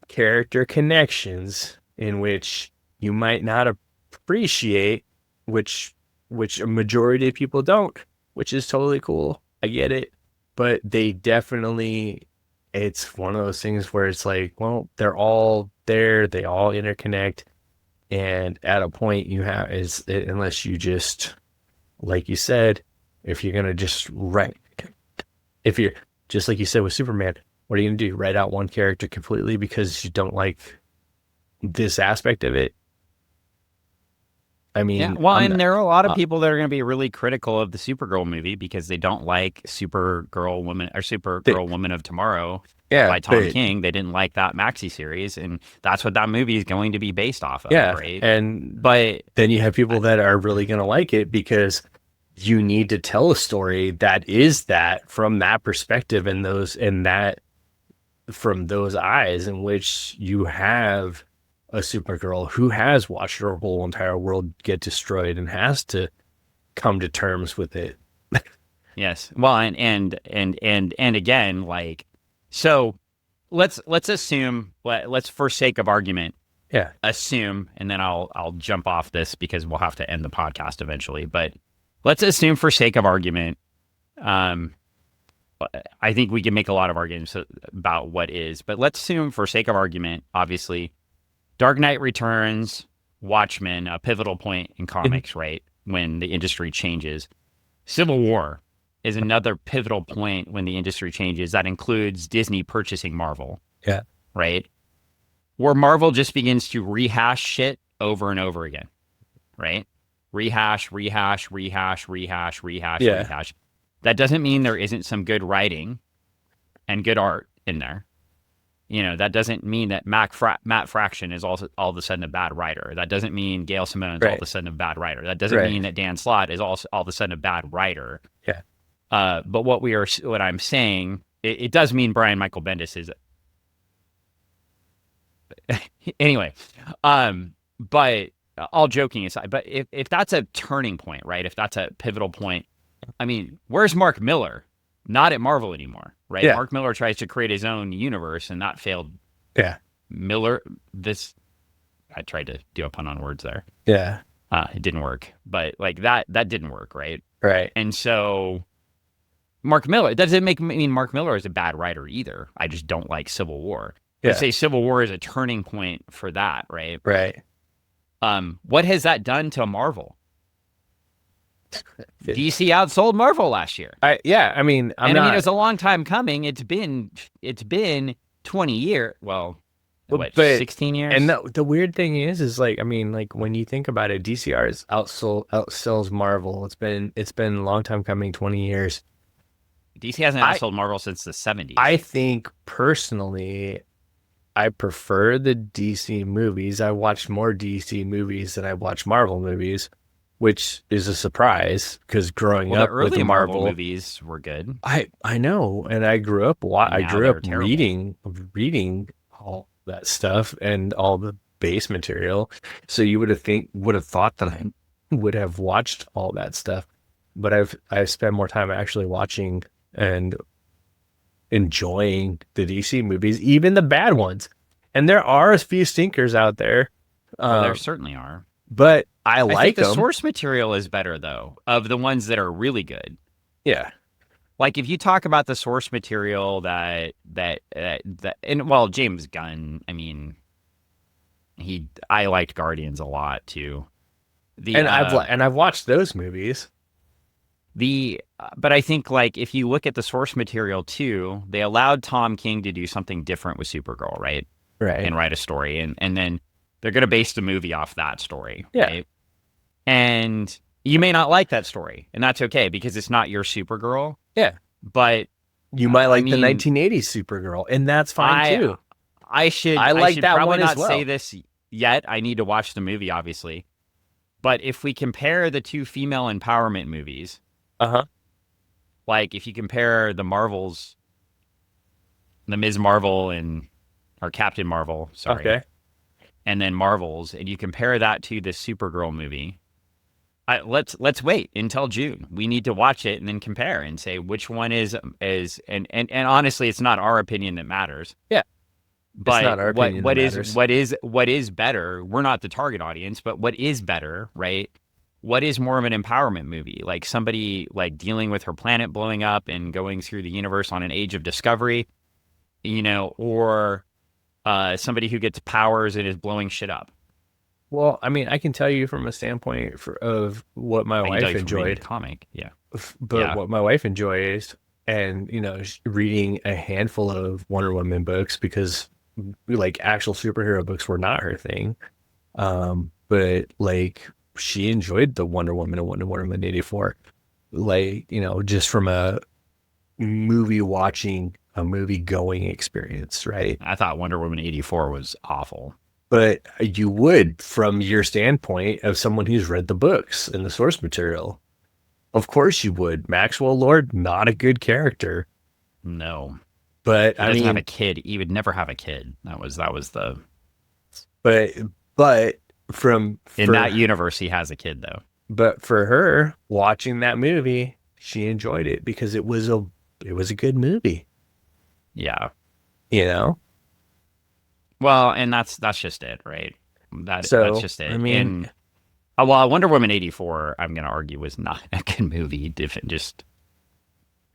character connections in which you might not appreciate, which a majority of people don't, which is totally cool. I get it. But they definitely, it's one of those things where it's like, well, they're all there, they all interconnect. And at a point you have unless you just, like you said, if you're going to just write, if you're just like you said with Superman, what are you going to do? Write out one character completely because you don't like this aspect of it? I mean, Yeah, well, and there are a lot of people that are going to be really critical of the Supergirl movie because they don't like Supergirl Woman of Tomorrow by Tom King. They didn't like that maxi series, and that's what that movie is going to be based off of, right? But then you have people that are really going to like it because you need to tell a story that is that from that perspective and from those eyes in which you have a Supergirl who has watched her whole entire world get destroyed and has to come to terms with it. Yes. Well, and again, like, so let's assume, let's for sake of argument, assume, and then I'll jump off this because we'll have to end the podcast eventually. But let's assume for sake of argument, I think we can make a lot of arguments about what is, but let's assume for sake of argument, obviously, Dark Knight Returns, Watchmen, a pivotal point in comics, right? When the industry changes. Civil War is another pivotal point when the industry changes. That includes Disney purchasing Marvel. Yeah. Right? Where Marvel just begins to rehash shit over and over again. Right? Rehash. That doesn't mean there isn't some good writing and good art in there. You know, that doesn't mean that Matt Fraction is also all of a sudden a bad writer. That doesn't mean Gail Simone is all of a sudden a bad writer. That doesn't mean that Dan Slott is also all of a sudden a bad writer. Yeah. But what I'm saying, it does mean Brian Michael Bendis is. Anyway, but all joking aside, but if that's a turning point, right? If that's a pivotal point, I mean, where's Mark Miller? Not at Marvel anymore, right? Yeah. Mark Miller tries to create his own universe, and that failed. Yeah. I tried to do a pun on words there. Yeah. It didn't work, but like that didn't work, right? Right. And so Mark Miller, it doesn't mean Mark Miller is a bad writer either. I just don't like Civil War. Yeah. I'd say Civil War is a turning point for that, right? Right. What has that done to Marvel? DC outsold Marvel last year. I mean, I mean, it was a long time coming. It's been 20 years. Well, what, 16 years? And the weird thing is like, I mean, like when you think about it, DCR outsells Marvel. It's been a long time coming, 20 years. DC hasn't outsold Marvel since the 70s. I think personally, I prefer the DC movies. I watched more DC movies than I watched Marvel movies, which is a surprise because growing up the early with the Marvel movies were good. I know, and I grew up reading all that stuff and all the base material. So you would have thought that I would have watched all that stuff, but I've spent more time actually watching and enjoying the DC movies, even the bad ones. And there are a few stinkers out there. There certainly are. But I think them. The source material is better, though, of the ones that are really good. Yeah. Like, if you talk about the source material and well, James Gunn, I mean, I liked Guardians a lot, too. I've watched those movies. But I think, like, if you look at the source material, too, they allowed Tom King to do something different with Supergirl, right? Right. And write a story. And then they're going to base the movie off that story. Yeah. Right? And you may not like that story, and that's okay because it's not your Supergirl. Yeah. But you might like the 1980s Supergirl, and that's fine too. I should that probably one not as well. say this yet. I need to watch the movie, obviously. But if we compare the two female empowerment movies, like if you compare the Marvels, the Ms. Marvel or Captain Marvel, sorry. Okay. and then Marvel's, and you compare that to the Supergirl movie, let's wait until June. We need to watch it and then compare and say which one is and honestly, it's not our opinion that matters. Yeah. But not our opinion that matters. what is better? We're not the target audience, but what is better, right? What is more of an empowerment movie? Like somebody like dealing with her planet blowing up and going through the universe on an age of discovery, or somebody who gets powers and is blowing shit up. Well, I mean, I can tell you from a standpoint of what my wife enjoyed. Comic, yeah. But what my wife enjoys, and reading a handful of Wonder Woman books, because like actual superhero books were not her thing. But like she enjoyed the Wonder Woman and Wonder Woman 84. Like, just from a movie watching, a movie going experience, right? I thought Wonder Woman 84 was awful. But you would, from your standpoint of someone who's read the books and the source material. Of course you would. Maxwell Lord, not a good character. No. But he doesn't have a kid. He would never have a kid. That was the. But in that universe, he has a kid though. But for her, watching that movie, she enjoyed it because it was a good movie. Yeah. Well, and that's just it, right? That's just it. I mean, Wonder Woman 84, I'm going to argue, was not a good movie. There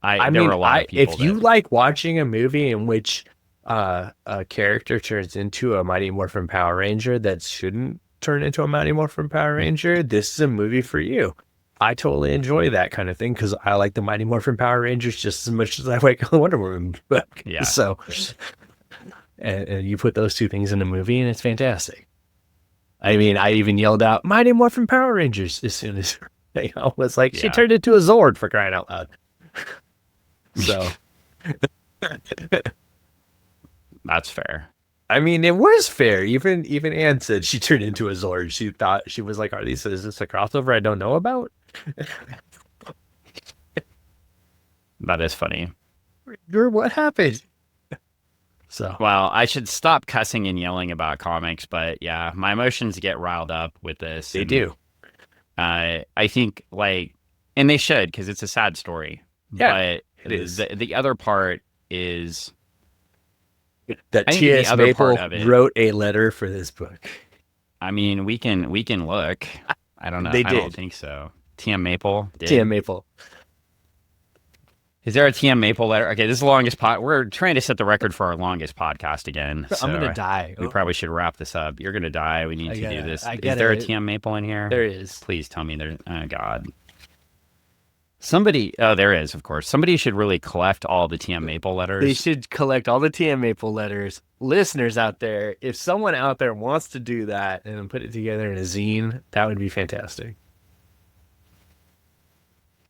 were a lot of people. If you like watching a movie in which a character turns into a Mighty Morphin Power Ranger that shouldn't turn into a Mighty Morphin Power Ranger, this is a movie for you. I totally enjoy that kind of thing because I like the Mighty Morphin Power Rangers just as much as I like the Wonder Woman book. Yeah. So, and you put those two things in a movie and it's fantastic. I mean, I even yelled out Mighty Morphin Power Rangers as soon as I was like, she turned into a Zord, for crying out loud. So that's fair. I mean, it was fair. Even Anne said she turned into a Zord. She thought, she was like, is this a crossover I don't know about? That is funny. What happened? So, well, I should stop cussing and yelling about comics, but yeah, my emotions get riled up with this. They do. I think and they should, because it's a sad story. Yeah, but it is. The other part is that T.S. Maple wrote a letter for this book. I mean, we can look. I don't know. They did. I don't think so. T.M. Maple did. T.M. Maple. Is there a T.M. Maple letter? Okay, this is the longest We're trying to set the record for our longest podcast again. So I'm gonna die. We probably should wrap this up. You're gonna die. We need to do this. Is there a T.M. Maple in here? There is. Please tell me there. Oh God. Somebody. Oh, there is. Of course. Somebody should really collect all the T.M. Maple letters. They should collect all the T.M. Maple letters. Listeners out there, if someone out there wants to do that and put it together in a zine, that would be fantastic.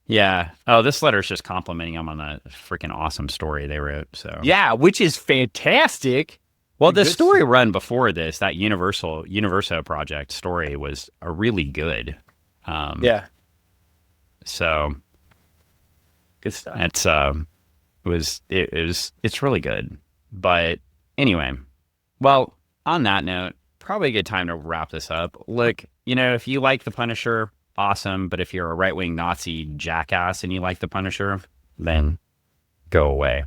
Yeah. Oh, this letter is just complimenting them on the freaking awesome story they wrote. So yeah, which is fantastic. Well, the story run before this, that Universo project story, was a really good. Yeah. So good stuff. It's really good. But anyway, well, on that note, probably a good time to wrap this up. Look, if you like The Punisher, awesome. But if you're a right-wing Nazi jackass and you like The Punisher, then go away.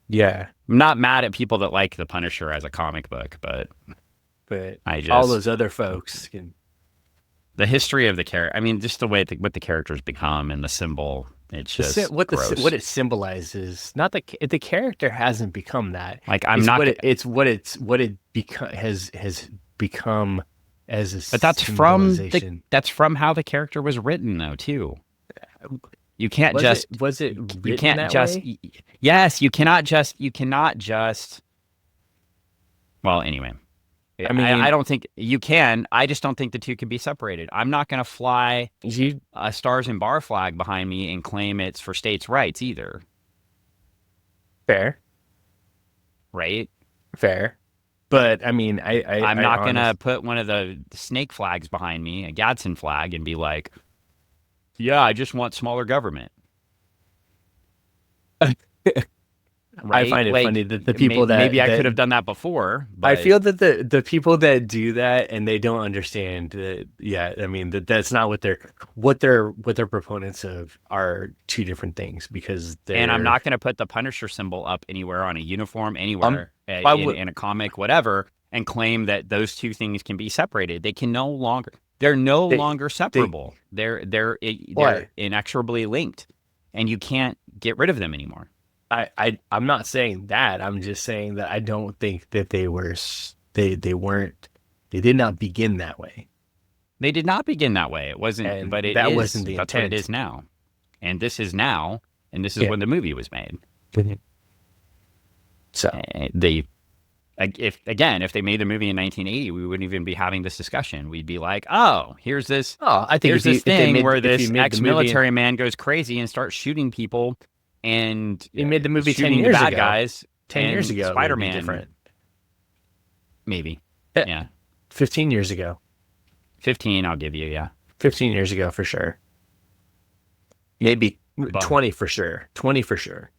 Yeah. I'm not mad at people that like The Punisher as a comic book, but all those other folks can. The history of the character, I mean, just the way what the characters become and the symbol, it's just what it symbolizes. Not the character hasn't become that. Like it's what it has become as a. But that's from how the character was written, though, too. You can't was it you can't that just way? Yes, you cannot just. Well, anyway. I mean, I don't think you can. I just don't think the two can be separated. I'm not going to fly a Stars and Bar flag behind me and claim it's for states' rights either. Fair. Right? Fair. But, I mean, I'm not going to put one of the snake flags behind me, a Gadsden flag, and be like, yeah, I just want smaller government. right? I find it Like, funny that the people maybe I that could have done that before. I But, feel that the people that do that and they don't understand that. Yeah, I mean that's not what they're proponents of are two different things because and I'm they're. not going to put the Punisher symbol up anywhere on a uniform, Um, anywhere I would. in a comic, whatever, and claim that those two things can be separated. They can no longer. They're no They longer they separable. They're why? inexorably linked, and you can't get rid of them anymore. I'm not saying that. I'm just saying that I don't think that they weren't they did not begin that way. They did not begin that way. It wasn't, And but it that is. wasn't the That's what it intent. is now, and this is now, and this is Yeah. when the movie was made. So They, if they made the movie in 1980, we wouldn't even be having this discussion. We'd be like, oh, here's this. I think There's this thing where this if you made the movie, ex-military man goes crazy and starts shooting people, and you made the movie 10 shooting years the bad ago. guys. 10 years and ago, it would be Spider-Man, different. maybe. Yeah. Yeah, 15 years ago. 15. I'll give you. Yeah, 15 years ago for sure. Maybe But- 20 for sure. 20 for sure.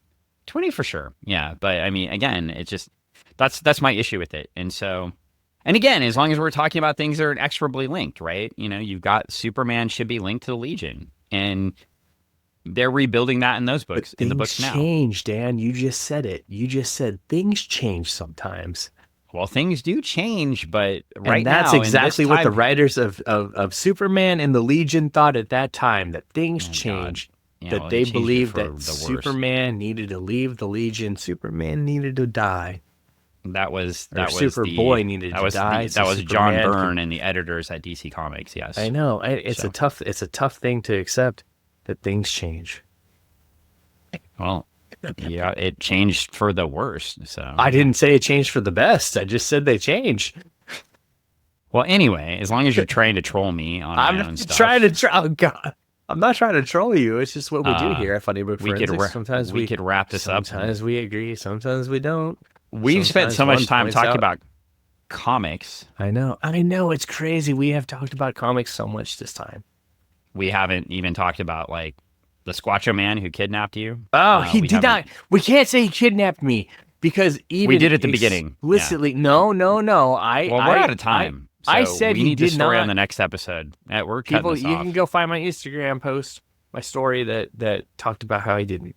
20 for sure. Yeah, but I mean, again, it's just that's my issue with it. And so, and again, as long as we're talking about things that are inexorably linked, right? You know, you've got Superman should be linked to the Legion, and they're rebuilding that in those books, in the books now. Change, Dan. You just said it. You just said things change sometimes. Well, things do change, but right And that's now, in this exactly what the time- writers of Superman and the Legion thought at that time, that things Oh, God. change. you That know, they it changed it believed for that the worse. Superman needed to leave the Legion. Superman needed to die. That was Or Superboy needed that to was die. that was John Superman Byrne and the editors at DC Comics. Yes, I know. It's So. it's a tough thing to accept that things change. Well, yeah, it changed for the worse. So I didn't say it changed for the best. I just said they change. Well, anyway, as long as you're trying to troll me on I'm my own not stuff, trying to. Oh God, I'm not trying to troll you. It's just what we do Uh, here at Funny Book we could Forensics. Sometimes we could wrap this up. Sometimes we agree. Sometimes we don't. We've spent sometimes so much one time points talking out- about comics. I know. It's crazy. We have talked about comics so much this time. We haven't even talked about like the Squatcho Man who kidnapped you. Oh, he we did haven't- not. We can't say he kidnapped me because even did at the beginning, yeah. Explicitly, no. I Well, we're out of time. I so said we he need the did story not. on the next episode. We're cutting People, this you off. can go find my Instagram post, my story that talked about how he didn't.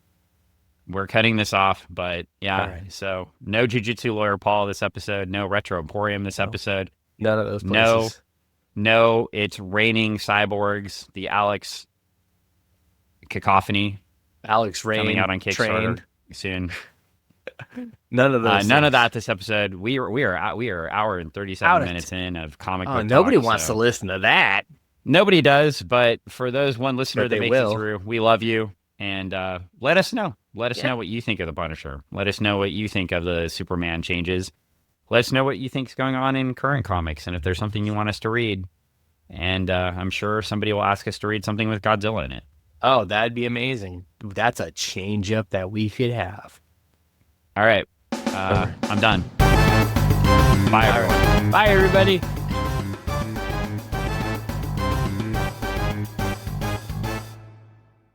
We're cutting this off, but yeah. All right. So no Jiu-Jitsu Lawyer Paul this episode. No Retro Emporium this episode. None of those No. places. No, it's Raining Cyborgs. The Alex Cacophony Alex Rain coming out on Kickstarter Trained. soon. None of those. None of things. that this episode. We are hour and 37 Out of minutes in of comic Oh, book nobody talk, wants so- to listen to that. Nobody does, but for those one listener But that they makes will. it through, we love you. And let us know. Let us Yeah. know what you think of the Punisher. Let us know what you think of the Superman changes. Let us know what you think is going on in current comics, and if there's something you want us to read. And I'm sure somebody will ask us to read something with Godzilla in it. Oh, that'd be amazing. That's a change up that we could have. All right, I'm done. Bye, everyone. Bye, everybody.